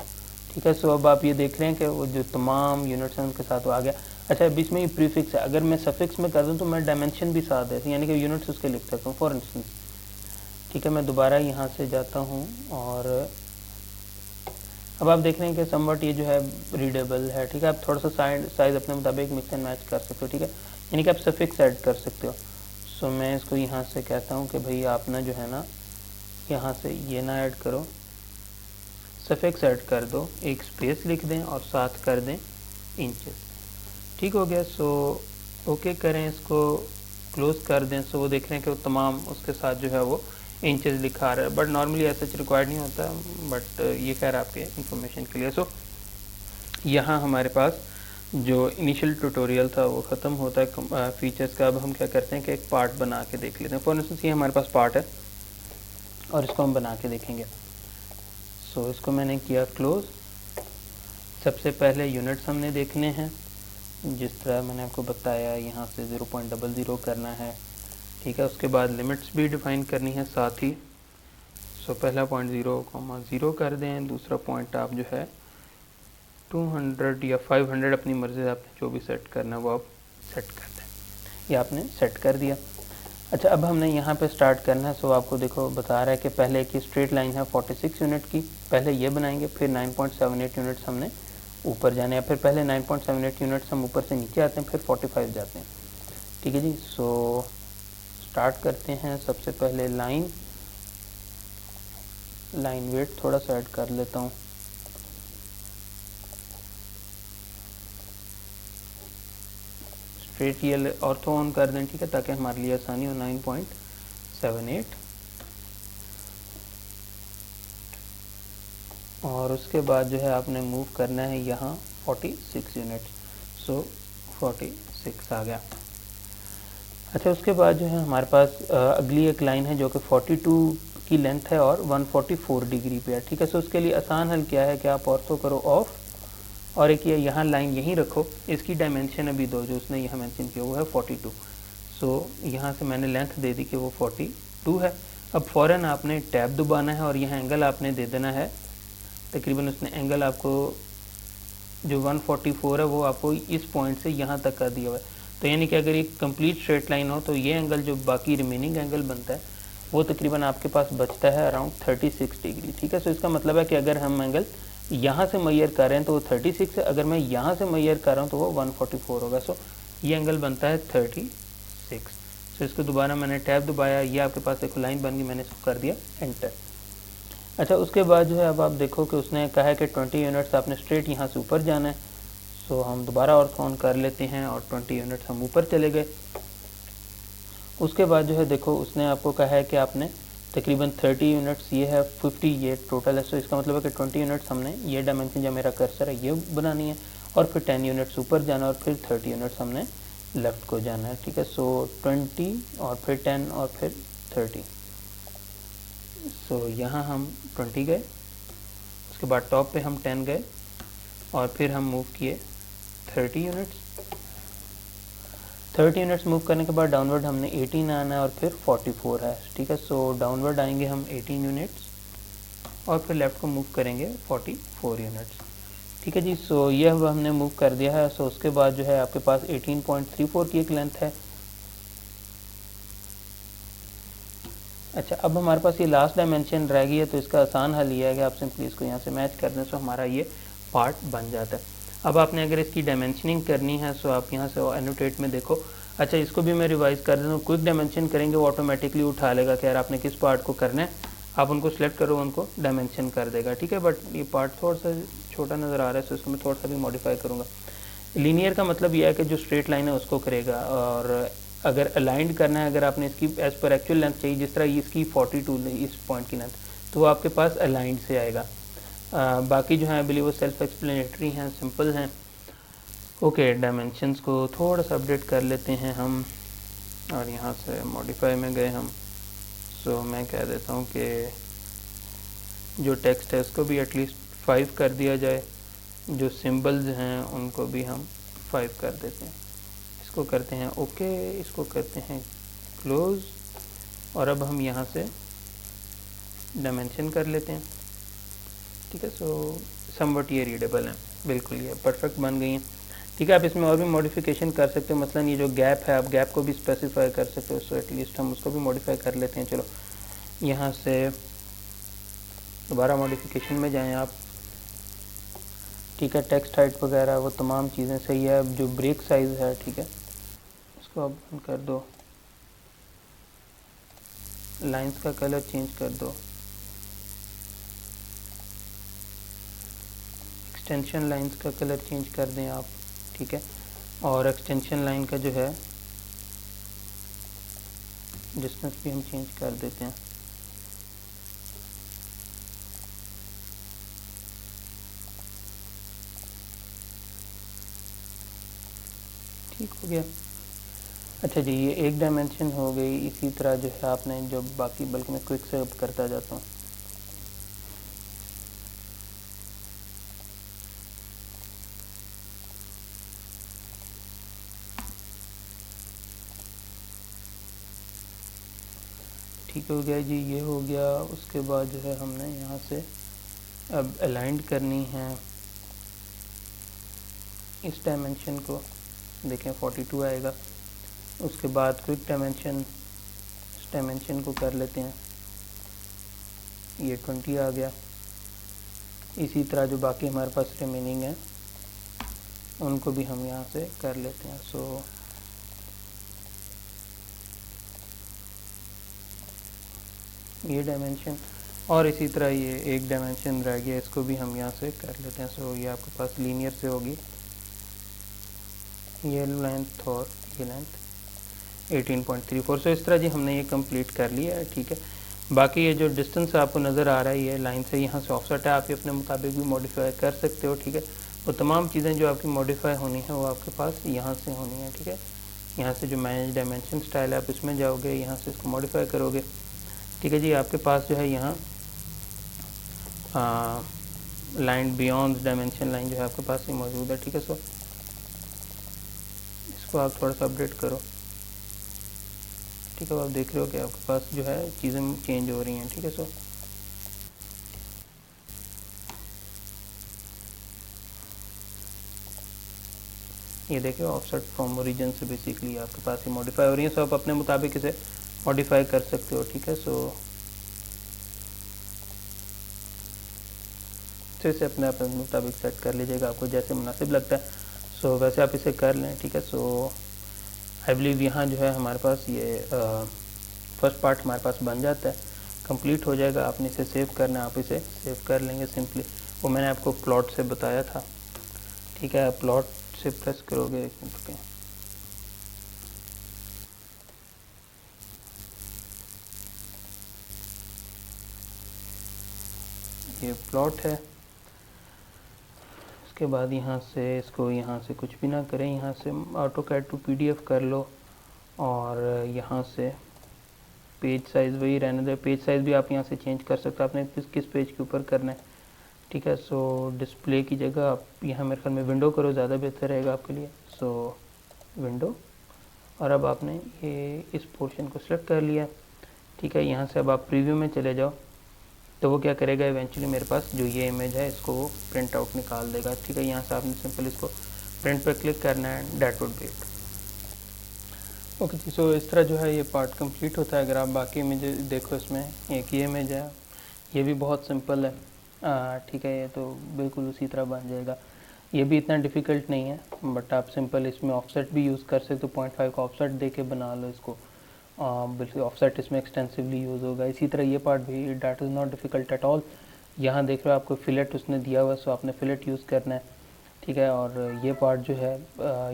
Speaker 1: ठीक है। सो अब आप ये देख रहे हैं कि वो जो तमाम यूनिट्स हैं उनके साथ वो आ गया। अच्छा, अब इसमें ये प्रीफिक्स है, अगर मैं सफिक्स में कर दूं तो मैं डायमेंशन भी साथ है, यानी कि यूनिट्स उसके लिख सकता हूँ, फॉर इंस्टेंस, ठीक है। मैं दोबारा यहाँ से जाता हूँ और अब आप देख रहे हैं कि समवट ये जो है रीडेबल है, ठीक है। आप थोड़ा सा साइज़ अपने मुताबिक मिक्स एंड मैच कर सकते हो, ठीक है, यानी कि आप सफिक्स ऐड कर सकते हो। सो मैं इसको यहाँ से कहता हूँ कि भाई आप ना जो है ना यहाँ से ये ना ऐड करो, सफिक्स ऐड कर दो, एक स्पेस लिख दें और साथ कर दें इंचेस, ठीक हो गया। सो ओके करें, इसको क्लोज कर दें। सो वो देख रहे हैं कि वो तमाम उसके साथ जो है वो इंचेस लिखा रहा है, बट नॉर्मली ऐसा रिक्वायर्ड नहीं होता, बट ये खैर आपके इंफॉर्मेशन के लिए। सो यहाँ हमारे पास जो इनिशियल ट्यूटोरियल था वो ख़त्म होता है फीचर्स का। अब हम क्या करते हैं कि एक पार्ट बना के देख लेते हैं। फॉर इंस्टेंस ये हमारे पास पार्ट है और इसको हम बना के देखेंगे। सो इसको मैंने किया क्लोज। सबसे पहले यूनिट्स हमने देखने हैं, जिस तरह मैंने आपको बताया यहाँ से 0.00 करना है, ठीक है। उसके बाद लिमिट्स भी डिफ़ाइन करनी है साथ ही। सो पहला पॉइंट 0,0 कर दें, दूसरा पॉइंट आप जो है 200 या 500 अपनी मर्ज़ी से आपने जो भी सेट करना है वो आप सेट कर दें, ये आपने सेट कर दिया। अच्छा, अब हमने यहाँ पे स्टार्ट करना है। सो आपको देखो बता रहा है कि पहले की स्ट्रेट लाइन है 46 यूनिट की, पहले ये बनाएंगे, फिर 9.78 यूनिट्स हमने ऊपर जाने, या फिर पहले 9.78 यूनिट्स हम ऊपर से नीचे आते हैं, फिर 45 जाते हैं, ठीक है जी। सो स्टार्ट करते हैं। सबसे पहले लाइन वेट थोड़ा सा ऐड कर लेता हूँ, स्ट्रेट ये ऑर्थो ऑन कर दें, ठीक है, ताकि हमारे लिए आसानी हो। 9.78 और उसके बाद जो है आपने मूव करना है यहाँ 46 यूनिट। सो 46 आ गया। अच्छा, उसके बाद जो है हमारे पास अगली एक लाइन है जो कि 42 की लेंथ है और 144 डिग्री पे है, ठीक है। सो उसके लिए आसान हल क्या है कि आप ऑर्थो करो ऑफ और एक ये यहाँ लाइन यहीं रखो, इसकी डायमेंशन अभी दो जो उसने यहाँ मेंशन किया वो है 42। सो यहाँ से मैंने लेंथ दे दी कि वो 42 है। अब फ़ौरन आपने टैब दबाना है और यहाँ एंगल आपने दे देना है, तकरीबन उसने एंगल आपको जो 144 है वो आपको इस पॉइंट से यहाँ तक का दिया हुआ है। तो यानी कि अगर एक कंप्लीट स्ट्रेट लाइन हो तो ये एंगल जो बाकी रिमेनिंग एंगल बनता है वो तकरीबन आपके पास बचता है अराउंड 36 डिग्री, ठीक है। सो इसका मतलब है कि अगर हम एंगल यहाँ से मैयर कर रहे हैं तो वो 36 है, अगर मैं यहाँ से मैयर कर रहा हूँ तो वो 144 होगा। सो ये एंगल बनता है 36। सो इसको दोबारा मैंने टैब दबाया, ये आपके पास एक लाइन बन गई, मैंने इसको कर दिया एंटर। अच्छा, उसके बाद जो है अब आप देखो कि उसने कहा है कि 20 यूनिट्स आपने स्ट्रेट यहाँ से ऊपर जाना है। सो हम दोबारा और ऑन कर लेते हैं और 20 यूनिट्स हम ऊपर चले गए। उसके बाद जो है देखो उसने आपको कहा है कि आपने तकरीबन 30 यूनिट्स, ये है 50 ये टोटल है। सो इसका मतलब है कि 20 यूनिट्स हमने ये डायमेंशन जो मेरा कर्सर है ये बनानी है और फिर 10 यूनिट्स ऊपर जाना और फिर 30 यूनिट्स हमने लेफ़्ट को जाना है, ठीक है। सो 20 और फिर 10 और फिर 30। सो यहाँ हम 20 गए, उसके बाद टॉप पे हम 10 गए और फिर हम मूव किए 30 यूनिट्स 30 यूनिट्स मूव करने के बाद डाउनवर्ड हमने 18 आना है और फिर 44 है, ठीक है। सो डाउनवर्ड आएंगे हम 18 यूनिट्स और फिर लेफ़्ट को मूव करेंगे 44 यूनिट्स, ठीक है जी। सो ये हमने मूव कर दिया है। सो उसके बाद जो है आपके पास 18.34 की एक लेंथ है। अच्छा, अब हमारे पास ये लास्ट डायमेंशन रह गई है, तो इसका आसान हल ये है कि आप सिंपली इसको यहाँ से मैच कर दें, सो हमारा ये पार्ट बन जाता है। अब आपने अगर इसकी डायमेंशनिंग करनी है, सो आप यहाँ से एनोटेट में देखो। अच्छा, इसको भी मैं रिवाइज कर देता हूँ। क्विक डायमेंशन करेंगे वो ऑटोमेटिकली उठा लेगा कि यार आपने किस पार्ट को करना है, आप उनको सेलेक्ट करो, उनको डायमेंशन कर देगा, ठीक है। बट ये पार्ट थोड़ा सा छोटा नज़र आ रहा है, सो इसको मैं थोड़ा सा भी मॉडिफाई करूँगा। लीनियर का मतलब यह है कि जो स्ट्रेट लाइन है उसको करेगा, और अगर अलाइंड करना है, अगर आपने इसकी एज पर एक्चुअल लेंथ चाहिए, जिस तरह इसकी 42 इस पॉइंट की लेंथ, तो वो आपके पास अलाइंड से आएगा। बाकी जो है आई बिलीव वो सेल्फ एक्सप्लेनेटरी हैं, सिंपल हैं। ओके, डायमेंशंस को थोड़ा सा अपडेट कर लेते हैं हम, और यहाँ से मॉडिफाई में गए हम। सो मैं कह देता हूँ कि जो टेक्स्ट है उसको भी एटलीस्ट 5 कर दिया जाए, जो सिंबल्स हैं उनको भी हम 5 कर देते हैं। इसको करते हैं ओके, इसको करते हैं क्लोज, और अब हम यहाँ से डायमेंशन कर लेते हैं, ठीक है। सो समवट ये रीडेबल है, बिल्कुल ये परफेक्ट बन गई हैं, ठीक है। आप इसमें और भी मॉडिफिकेशन कर सकते हो, मसलन ये जो गैप है, आप गैप को भी स्पेसिफाई कर सकते हो, सो एटलीस्ट हम उसको भी मॉडिफाई कर लेते हैं। चलो यहाँ से दोबारा मॉडिफिकेशन में जाएं आप, ठीक है। टेक्स्ट हाइट वगैरह वो तमाम चीज़ें सही है। अब जो ब्रेक साइज़ है, ठीक है, इसको आप बंद कर दो, लाइंस का कलर चेंज कर दो, एक्सटेंशन लाइंस का कलर चेंज कर दें आप, ठीक है। और एक्सटेंशन लाइन का जो है डिस्टेंस भी हम चेंज कर देते हैं, ठीक हो गया। अच्छा जी, ये एक डायमेंशन हो गई। इसी तरह जो है आपने जो बाकी, बल्कि मैं क्विक से अब करता जाता हूँ। ठीक हो गया जी, ये हो गया। उसके बाद जो है हमने यहाँ से अब अलाइंड करनी है इस डायमेंशन को, देखें 42 आएगा। उसके बाद क्विक डायमेंशन, इस डायमेंशन को कर लेते हैं, ये 20 आ गया। इसी तरह जो बाकी हमारे पास रिमेनिंग है उनको भी हम यहाँ से कर लेते हैं। सो ये डायमेंशन, और इसी तरह ये एक डायमेंशन रह गया, इसको भी हम यहाँ से कर लेते हैं। सो ये आपके पास लीनियर से होगी, ये लेंथ और ये लेंथ 18.34। सो इस तरह जी हमने ये कंप्लीट कर लिया है, ठीक है। बाकी ये जो डिस्टेंस आपको नज़र आ रहा है ये लाइन से, यहाँ से ऑफसेट है, आप ये अपने मुताबिक भी मॉडिफाई कर सकते हो, ठीक है। वो तमाम चीज़ें जो आपकी मॉडिफाई होनी है वो आपके पास यहाँ से होनी है, ठीक है। यहाँ से जो मैनेज डायमेंशन स्टाइल है आप इसमें जाओगे, यहाँ से इसको मॉडिफाई करोगे, ठीक है जी। आपके पास जो है यहाँ लाइन बियॉन्ड डायमेंशन लाइन जो है आपके पास ही मौजूद है, ठीक है। सो इसको आप थोड़ा सा अपडेट करो, ठीक है। आप देख रहे हो कि आपके पास जो है चीज़ें चेंज हो रही हैं, ठीक है। सो ये देखिए ऑफसेट फ्रॉम ओरिजिन से बेसिकली आपके पास ये मॉडिफाई हो रही है। सो आप अपने मुताबिक इसे मॉडिफाई कर सकते हो, ठीक है। सो इसे अपने मुताबिक सेट कर लीजिएगा, आपको जैसे मुनासिब लगता है सो वैसे आप इसे कर लें, ठीक है। सो आई बिलीव यहाँ जो है हमारे पास ये फर्स्ट पार्ट हमारे पास बन जाता है, कंप्लीट हो जाएगा। आपने इसे सेव करना है, आप इसे सेव कर लेंगे सिंपली, वो मैंने आपको प्लॉट से बताया था, ठीक है। प्लॉट से प्रेस करोगे, ये प्लॉट है। उसके बाद यहाँ से इसको यहाँ से कुछ भी ना करें, यहाँ से AutoCAD टू PDF कर लो, और यहाँ से पेज साइज़ वही रहने दे। पेज साइज़ भी आप यहाँ से चेंज कर सकते हो, आपने किस पेज के ऊपर करना है, ठीक है। सो डिस्प्ले की जगह आप यहाँ मेरे ख्याल में विंडो करो, ज़्यादा बेहतर रहेगा आपके लिए। सो विंडो, और अब आपने ये इस पोर्शन को सिलेक्ट कर लिया, ठीक है। यहाँ से अब आप प्रीव्यू में चले जाओ, तो वो क्या करेगा, इवेंचुअली मेरे पास जो ये इमेज है इसको वो प्रिंट आउट निकाल देगा, ठीक है। यहाँ से आपने सिंपल इसको प्रिंट पर क्लिक करना है, that would be it. Okay जी, सो इस तरह जो है ये पार्ट कंप्लीट होता है। अगर आप बाकी इमेज देखो, इसमें एक ये इमेज है, ये भी बहुत सिंपल है, ठीक है। ये तो बिल्कुल उसी तरह बन जाएगा, ये भी इतना डिफ़िकल्ट नहीं है, बट आप सिंपल इसमें ऑफसेट भी यूज़ कर सकते हो, 0.5 का ऑफसेट दे के बना लो इसको, बिल्कुल ऑफसेट इसमें एक्सटेंसिवली यूज़ होगा। इसी तरह ये पार्ट भी, that is not difficult at all. यहाँ देख रहे हो आपको फिलेट उसने दिया हुआ है, सो आपने फिलेट यूज़ करना है, ठीक है। और ये पार्ट जो है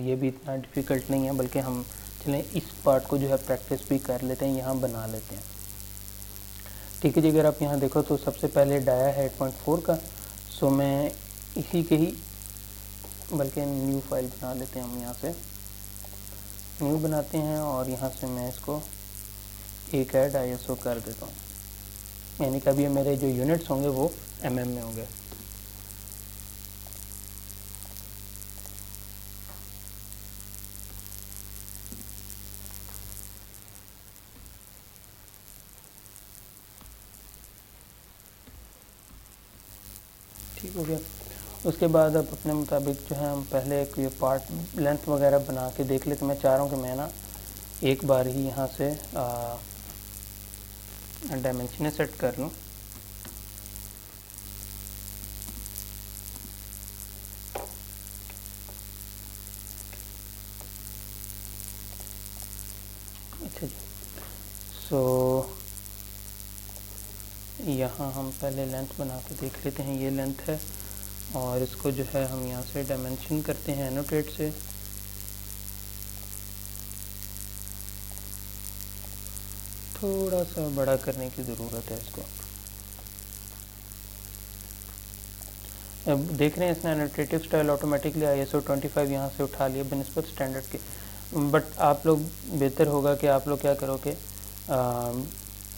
Speaker 1: ये भी इतना डिफ़िकल्ट नहीं है, बल्कि हम चलें इस पार्ट को जो है प्रैक्टिस भी कर लेते हैं, यहाँ बना लेते हैं, ठीक है जी। अगर आप यहाँ देखो तो सबसे पहले डाया है 8.4 का, सो मैं इसी के ही, बल्कि न्यू फाइल बना लेते हैं, हम यहाँ से न्यू बनाते हैं और यहाँ से मैं इसको एक ऐड ISO कर देता हूँ, यानी कि अभी मेरे जो यूनिट्स होंगे वो mm में होंगे। ठीक हो गया। उसके बाद अब अपने मुताबिक जो है हम पहले एक ये पार्ट लेंथ वगैरह बना के देख लेते। मैं चाह रहा हूँ कि मैं ना एक बार ही यहाँ से डायमेंशन सेट कर लूँ, अच्छा जी। सो यहाँ हम पहले लेंथ बना के देख लेते हैं, ये लेंथ है, और इसको जो है हम यहाँ से डायमेंशन करते हैं एनोटेट से, थोड़ा सा बड़ा करने की ज़रूरत है इसको। अब देख रहे हैं इसने एनोटेटिव स्टाइल ऑटोमेटिकली ISO 25 यहाँ से उठा लिया बनिस्बत स्टैंडर्ड के, बट आप लोग बेहतर होगा कि आप लोग क्या करो कि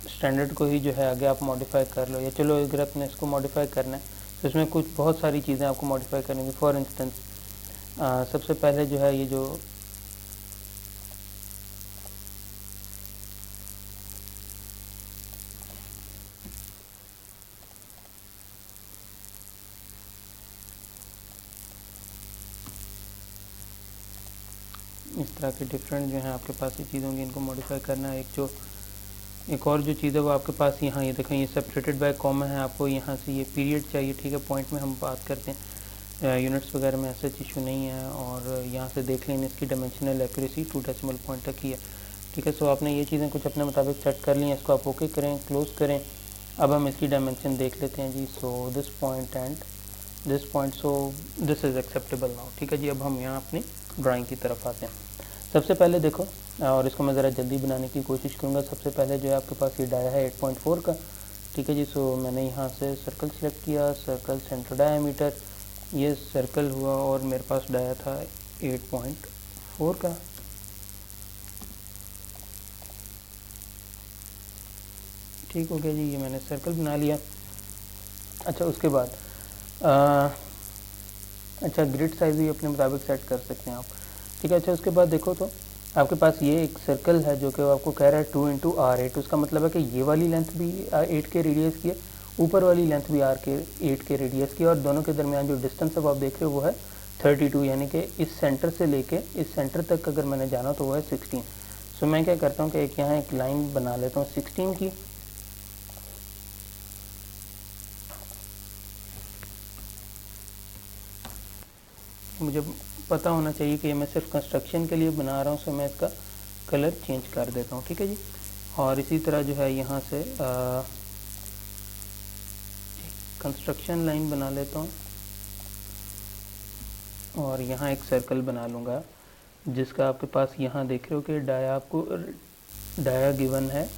Speaker 1: स्टैंडर्ड को ही जो है आगे आप मॉडिफाई कर लो, या चलो अगर आपने इसको मॉडिफाई करना है तो इसमें कुछ बहुत सारी चीज़ें आपको मॉडिफाई करने की। फॉर इंस्टेंस सबसे पहले जो है ये जो इस तरह के डिफरेंट जो है आपके पास ये चीज़ होंगी, इनको मॉडिफाई करना है। एक और जो चीज़ है वो आपके पास यहाँ, ये देखें, ये सेपरेटेड बाय कॉमा है, आपको यहाँ से ये पीरियड चाहिए, ठीक है। पॉइंट में हम बात करते हैं, यूनिट्स वगैरह में ऐसा इशू नहीं है। और यहाँ से देख लें इसकी डायमेंशनल एक्यूरेसी 2 डेसिमल पॉइंट तक ही है, ठीक है। सो आपने ये चीज़ें कुछ अपने मुताबिक सेट कर ली हैं, इसको आप ओके करें, क्लोज़ करें। अब हम इसकी डायमेंशन देख लेते हैं जी। So this point and this point, so this is acceptable now, ठीक है जी। अब हम यहाँ अपनी ड्राइंग की तरफ आते हैं। सबसे पहले देखो, और इसको मैं ज़रा जल्दी बनाने की कोशिश करूँगा। सबसे पहले जो है आपके पास ये डाया है 8.4 का, ठीक है जी। सो मैंने यहाँ से सर्कल सेलेक्ट किया, सर्कल सेंटर डायमीटर, ये सर्कल हुआ, और मेरे पास डाया था 8.4 का, ठीक हो गया जी। ये मैंने सर्कल बना लिया। अच्छा, उसके बाद अच्छा ग्रिड साइज़ भी अपने मुताबिक सेट कर सकते हैं आप, ठीक है। अच्छा, उसके बाद देखो तो आपके पास ये एक सर्कल है जो कि आपको कह रहा है 2 × R8, उसका मतलब है कि ये वाली लेंथ भी 8 के रेडियस की है, ऊपर वाली लेंथ भी 8 के रेडियस की है, और दोनों के दरमियान जो डिस्टेंस अब आप देख रहे हो वो है 32, यानी कि इस सेंटर से लेके इस सेंटर तक अगर मैंने जाना तो वो है 16। सो मैं क्या करता हूँ कि एक यहाँ एक लाइन बना लेता हूँ 16 की, मुझे पता होना चाहिए कि मैं सिर्फ कंस्ट्रक्शन के लिए बना रहा हूँ, सो मैं इसका कलर चेंज कर देता हूँ, ठीक है जी। और इसी तरह जो है यहाँ से कंस्ट्रक्शन लाइन बना लेता हूँ, और यहाँ एक सर्कल बना लूँगा जिसका आपके पास यहाँ देख रहे हो कि डाया आपको डाया गिवन है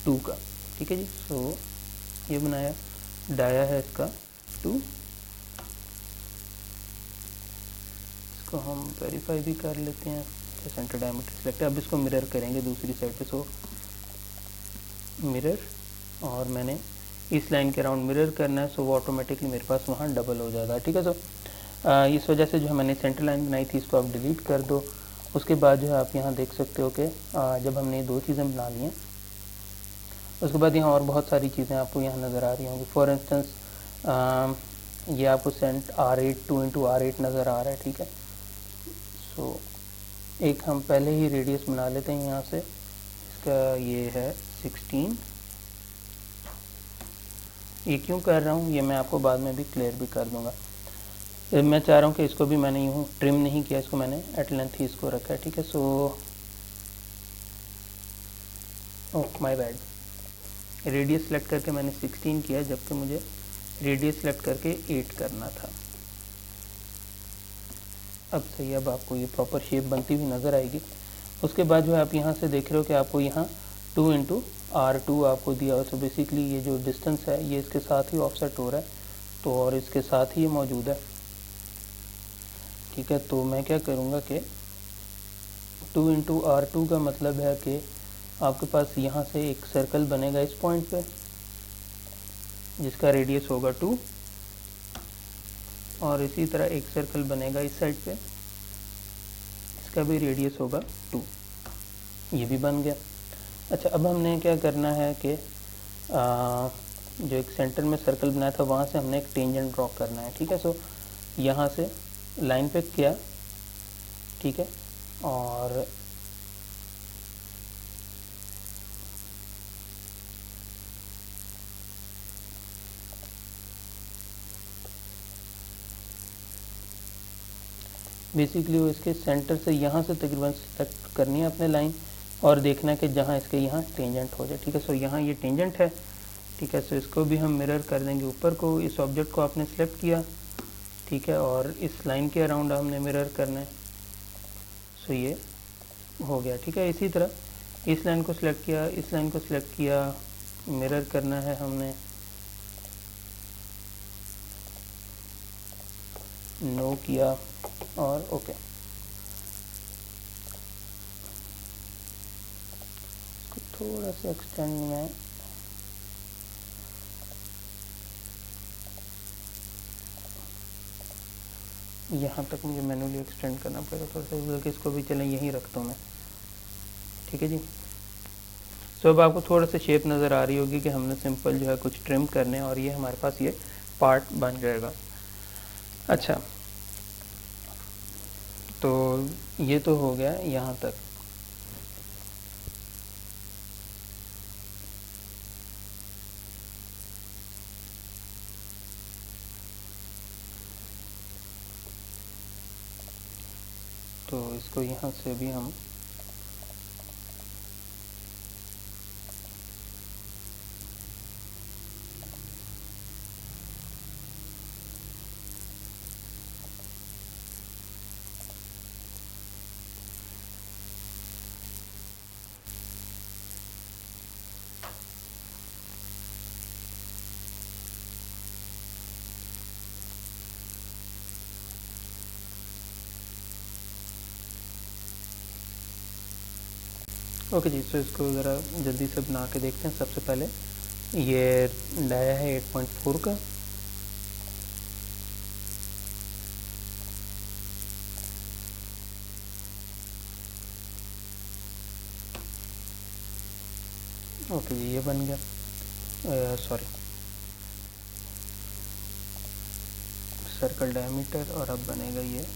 Speaker 1: 2 का, ठीक है जी। सो ये बनाया, डाया है इसका 2, इसको हम वेरीफाई भी कर लेते हैं। सेंटर डायमीटर सेलेक्ट है, अब इसको मिरर करेंगे दूसरी साइड पे। सो मिरर, और मैंने इस लाइन के अराउंड मिरर करना है, सो वो ऑटोमेटिकली मेरे पास वहाँ डबल हो जाएगा, ठीक है। सो इस वजह से जो है मैंने सेंटर लाइन बनाई थी इसको आप डिलीट कर दो, उसके बाद जो है आप यहाँ देख सकते हो कि जब हमने दो चीज़ें बना ली हैं, उसके बाद यहाँ और बहुत सारी चीज़ें आपको यहाँ नज़र आ रही होंगी। फॉर इंस्टेंस ये आपको सेंट R8 2x R8 नज़र आ रहा है, ठीक है। सो एक हम पहले ही रेडियस बना लेते हैं यहाँ से, इसका ये है 16। ये क्यों कर रहा हूँ ये मैं आपको बाद में भी क्लियर भी कर दूँगा। मैं चाह रहा हूँ कि इसको भी मैंने यूँ ट्रिम नहीं किया, इसको मैंने एट लेंथ ही इसको रखा है, ठीक है। So oh my bad, radius select करके मैंने 16 किया, जबकि मुझे रेडियस सेलेक्ट करके 8 करना था। अब सही, अब आपको ये प्रॉपर शेप बनती हुई नज़र आएगी। उसके बाद जो है आप यहाँ से देख रहे हो कि आपको यहाँ 2x R2 आपको दिया हो। सो बेसिकली ये जो डिस्टेंस है ये इसके साथ ही ऑफसेट हो रहा है, तो और इसके साथ ही ये मौजूद है, ठीक है। तो मैं क्या करूँगा कि 2x R2 का मतलब है कि आपके पास यहाँ से एक सर्कल बनेगा इस पॉइंट पे, जिसका रेडियस होगा 2, और इसी तरह एक सर्कल बनेगा इस साइड पे, इसका भी रेडियस होगा 2। ये भी बन गया। अच्छा, अब हमने क्या करना है कि जो एक सेंटर में सर्कल बनाया था वहाँ से हमने एक टेंजेंट ड्रॉ करना है, ठीक है। सो यहाँ से लाइन पे किया, ठीक है, और बेसिकली वो इसके सेंटर से यहाँ से तकरीबन सेलेक्ट करनी है अपने लाइन, और देखना है कि जहाँ इसके यहाँ टेंजेंट हो जाए, ठीक है। सो यहाँ ये टेंजेंट है, ठीक है। सो इसको भी हम मिरर कर देंगे ऊपर को। इस ऑब्जेक्ट को आपने सेलेक्ट किया, ठीक है, और इस लाइन के अराउंड हमने मिरर करना है। सो ये हो गया, ठीक है। इसी तरह इस लाइन को सिलेक्ट किया, इस लाइन को सिलेक्ट किया, मिरर करना है हमने, नो किया और ओके। इसको थोड़ा सा एक्सटेंड नहीं है, यहाँ तक मुझे मैनुअली एक्सटेंड करना पड़ेगा थोड़ा सा, बल्कि इसको भी चलें यहीं रखता हूँ मैं, ठीक है जी। सो अब आपको थोड़ा सा शेप नज़र आ रही होगी कि हमने सिंपल जो है कुछ ट्रिम करने, और ये हमारे पास ये पार्ट बन जाएगा। अच्छा, तो ये तो हो गया यहाँ तक। तो इसको यहाँ से भी हम ओके जी। सो इसको ज़रा जल्दी से बना के देखते हैं। सबसे पहले ये डाया है 8.4 का, ओके जी, ये बन गया। सॉरी, सर्कल डायमीटर, और अब बनेगा ये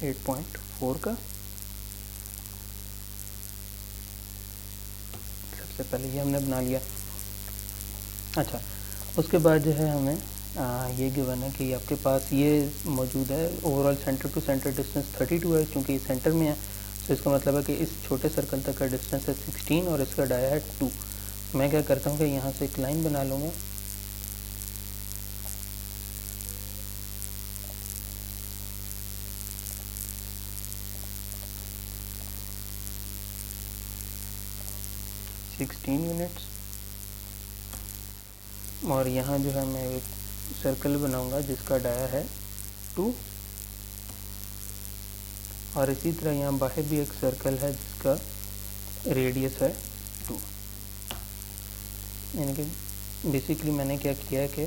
Speaker 1: 8.4 का। सबसे पहले ये हमने बना लिया। अच्छा, उसके बाद जो है हमें ये गिवन है कि आपके पास ये मौजूद है, overall centre to centre distance 32 है, क्योंकि ये सेंटर में है। तो इसका मतलब है कि इस छोटे सर्कल तक का डिस्टेंस है 16 और इसका डाया है 2। मैं क्या करता हूँ कि यहाँ से एक लाइन बना लूँगा, यूनिट्स, और यहाँ जो है मैं एक सर्कल बनाऊंगा जिसका डाया है 2, और इसी तरह यहाँ बाहर भी एक सर्कल है जिसका रेडियस है 2। यानी कि बेसिकली मैंने क्या किया है कि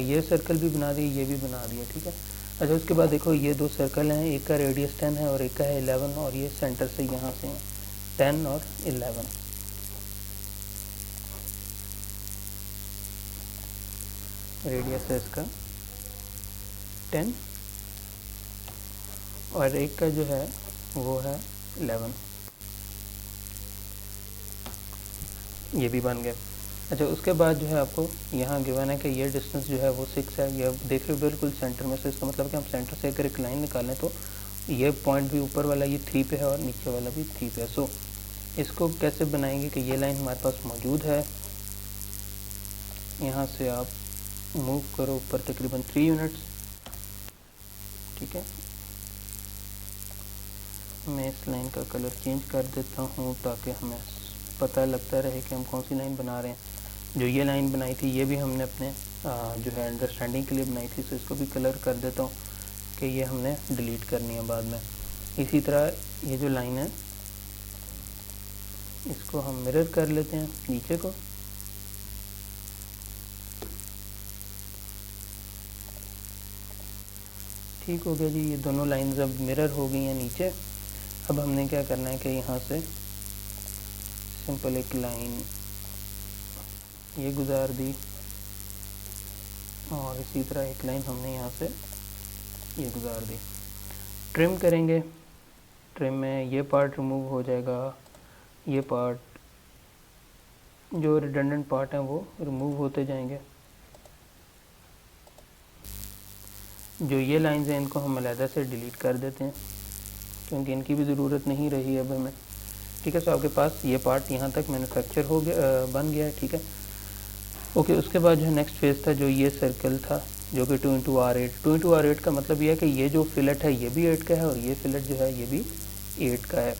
Speaker 1: ये सर्कल भी बना दिया, ये भी बना दिया, ठीक है। अच्छा उसके बाद देखो ये दो सर्कल हैं, एक का रेडियस 10 है और एक का है 11, और ये सेंटर से यहाँ से 10 और 11। रेडियस है इसका 10 और एक का जो है वो है 11। ये भी बन गया। अच्छा उसके बाद जो है आपको यहाँ गिवन है कि ये डिस्टेंस जो है वो 6 है। ये देख रहे हो बिल्कुल सेंटर में से, इसका मतलब कि हम सेंटर से अगर एक लाइन निकालें तो ये पॉइंट भी ऊपर वाला ये 3 पे है और नीचे वाला भी 3 पे है। सो इसको कैसे बनाएंगे कि ये लाइन हमारे पास मौजूद है, यहाँ से आप मूव करो ऊपर तकरीबन 3 यूनिट्स, ठीक है। मैं इस लाइन का कलर चेंज कर देता हूँ ताकि हमें पता लगता रहे कि हम कौन सी लाइन बना रहे हैं। जो ये लाइन बनाई थी ये भी हमने अपने जो है अंडरस्टैंडिंग के लिए बनाई थी, सो इसको भी कलर कर देता हूँ कि ये हमने डिलीट करनी है बाद में। इसी तरह ये जो लाइन है इसको हम मिरर कर लेते हैं नीचे को, ठीक हो गया जी। ये दोनों लाइंस अब मिरर हो गई हैं नीचे। अब हमने क्या करना है कि यहाँ से सिंपल एक लाइन ये गुजार दी और इसी तरह एक लाइन हमने यहाँ से ये गुजार दी। ट्रिम करेंगे, ट्रिम में ये पार्ट रिमूव हो जाएगा, ये पार्ट जो रिडंडेंट पार्ट हैं वो रिमूव होते जाएंगे। जो ये लाइंस हैं इनको हम अलहदा से डिलीट कर देते हैं क्योंकि इनकी भी ज़रूरत नहीं रही अब हमें, ठीक है। सो आपके पास ये पार्ट यहाँ तक मैन्युफैक्चर हो गया, बन गया है, ठीक है। ओके उसके बाद जो है नेक्स्ट फेज़ था, जो ये सर्कल था जो कि 2 × R8। 2 × R8 का मतलब ये है कि ये जो फिलेट है ये भी 8 का है और ये फिलेट जो है ये भी 8 का है,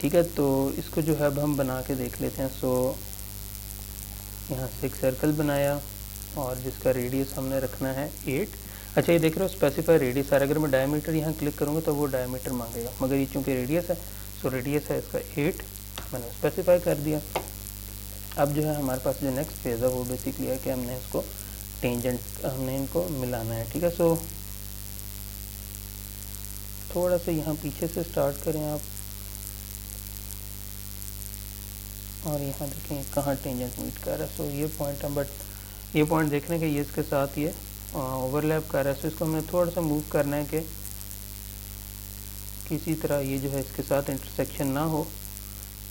Speaker 1: ठीक है। तो इसको जो है अब हम बना के देख लेते हैं। सो यहाँ से एक सर्कल बनाया और जिसका रेडियस हमने रखना है 8। अच्छा ये देख रहे हो स्पेसिफाई रेडियस, अगर मैं डायमीटर यहाँ क्लिक करूँगा तो वो डायमीटर मांगेगा, मगर ये चूँकि रेडियस है सो रेडियस है इसका 8, मैंने स्पेसिफाई कर दिया। अब जो है हमारे पास जो नेक्स्ट फेज़ है वो बेसिकली है कि हमने इसको टेंजेंट हमने इनको मिलाना है, ठीक है। सो थोड़ा सा यहाँ पीछे से स्टार्ट करें आप और यहाँ देखें कहाँ टेंजेंट मीट कर रहा है। सो ये पॉइंट है, बट ये पॉइंट देखने के ये इसके साथ ये ओवरलैप कर रहा है। सो इसको हमें थोड़ा सा मूव करना है कि किसी तरह ये जो है इसके साथ इंटरसेक्शन ना हो,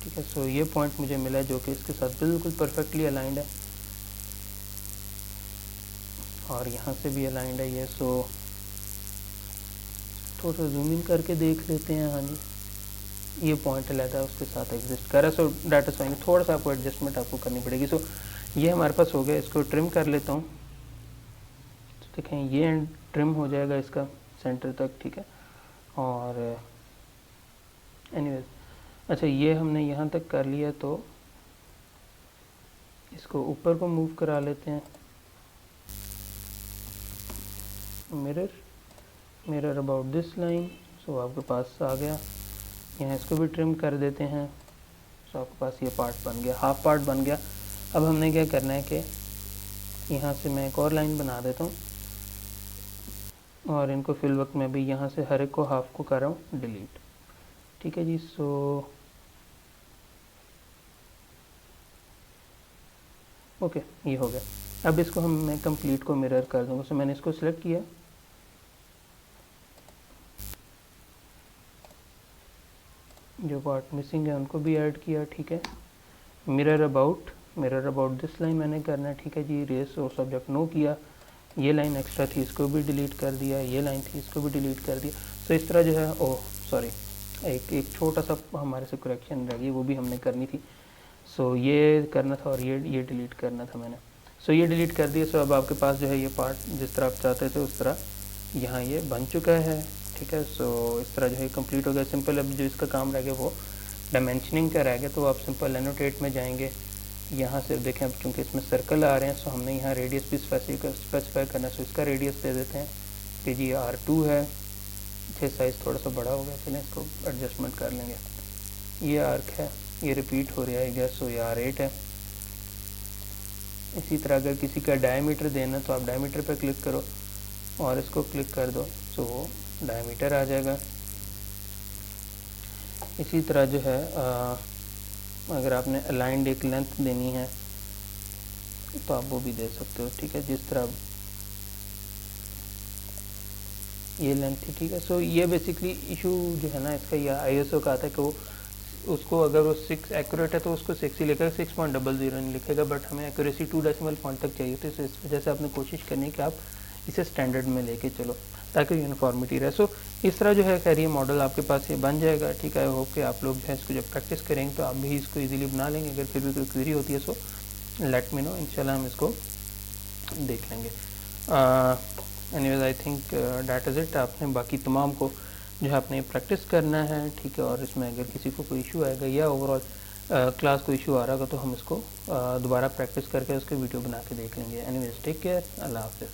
Speaker 1: ठीक है। सो ये पॉइंट मुझे मिला है जो कि इसके साथ बिल्कुल परफेक्टली अलाइंड है और यहाँ से भी अलाइंड है ये। सो थोड़ा सा जूम इन करके देख लेते हैं। हाँ जी ये पॉइंट अलहदा उसके साथ एग्जिस्ट कर रहा है। सो डाटा साइन थोड़ा सा आपको एडजस्टमेंट आपको करनी पड़ेगी। सो ये हमारे पास हो गया, इसको ट्रिम कर लेता हूँ। तो देखें ये एंड ट्रिम हो जाएगा इसका सेंटर तक, ठीक है। और एनीवेज अच्छा ये हमने यहाँ तक कर लिया तो इसको ऊपर को मूव करा लेते हैं। मिरर अबाउट दिस लाइन, सो आपके पास आ गया। यहाँ इसको भी ट्रिम कर देते हैं। सो आपके पास ये पार्ट बन गया, हाफ पार्ट बन गया। अब हमने क्या करना है कि यहाँ से मैं एक और लाइन बना देता हूँ और इनको फिल वक्त में भी यहाँ से हर एक को हाफ को कर रहा हूँ डिलीट, ठीक है जी। सो ओके ये हो गया। अब इसको मैं कंप्लीट को मिरर कर दूँगा। सो मैंने इसको सिलेक्ट किया, जो पार्ट मिसिंग है उनको भी ऐड किया, ठीक है। मिरर अबाउट दिस लाइन मैंने करना है, ठीक है जी। रेस और सब्जेक्ट नो किया, ये लाइन एक्स्ट्रा थी इसको भी डिलीट कर दिया, ये लाइन थी इसको भी डिलीट कर दिया। सो इस तरह जो है एक छोटा सा हमारे से करेक्शन रह गई, वो भी हमने करनी थी। सो ये करना था और ये डिलीट करना था मैंने। सो ये डिलीट कर दिया। सो अब आपके पास जो है ये पार्ट जिस तरह आप चाहते थे उस तरह यहाँ ये बन चुका है, ठीक है। सो इस तरह जो है कंप्लीट हो गया। सिंपल अब जो इसका काम रह गया वो डायमेंशनिंग का रह गया। तो आप सिंपल एनोटेट में जाएंगे, यहाँ से देखें अब चूँकि इसमें सर्कल आ रहे हैं सो हमने यहाँ रेडियस भी स्पेसिफाई करना है। सो इसका रेडियस दे देते हैं कि जी R2 है। ये साइज़ थोड़ा सा बड़ा हो गया, चलें इसको एडजस्टमेंट कर लेंगे। ये आर्क है, ये रिपीट हो रहा है गैस, सो ये R8 है। इसी तरह अगर किसी का डायमीटर देना तो आप डायमीटर पर क्लिक करो, और इसको क्लिक कर दो तो वो डायमीटर आ जाएगा। इसी तरह जो है अगर आपने अलाइंड एक लेंथ देनी है तो आप वो भी दे सकते हो, ठीक है, जिस तरह ये लेंथ थी, ठीक है। सो ये बेसिकली इशू जो है ना इसका, या आईएसओ का आता है कि वो उसको अगर वो 6 एक्यूरेट है तो उसको 6 ही लिखेगा, 6.00 नहीं लिखेगा, बट हमें एक्यूरेसी 2 डेसिमल पॉइंट तक चाहिए, तो इस वजह से आपने कोशिश करनी है कि आप इसे स्टैंडर्ड में लेके चलो ताकि यूनिफॉर्मिटी रहे। सो इस तरह जो है खैर ये मॉडल आपके पास ये बन जाएगा, ठीक है। आई होप कि आप लोग जो है इसको जब प्रैक्टिस करेंगे तो आप भी इसको ईजिली बना लेंगे। अगर फिर भी कोई क्वेरी होती है सो लेट मी नो, इंशाल्लाह हम इसको देख लेंगे। Anyways I think that is it. आपने बाकी तमाम को जो है आपने प्रैक्टिस करना है, ठीक है। और इसमें अगर किसी को कोई इशू आएगा या ओवरऑल क्लास को इशू आ रहा होगा तो हम इसको दोबारा प्रैक्टिस करके उसके वीडियो बना के देख लेंगे। एनीवेज टेक केयर, अल्लाह हाफिज़।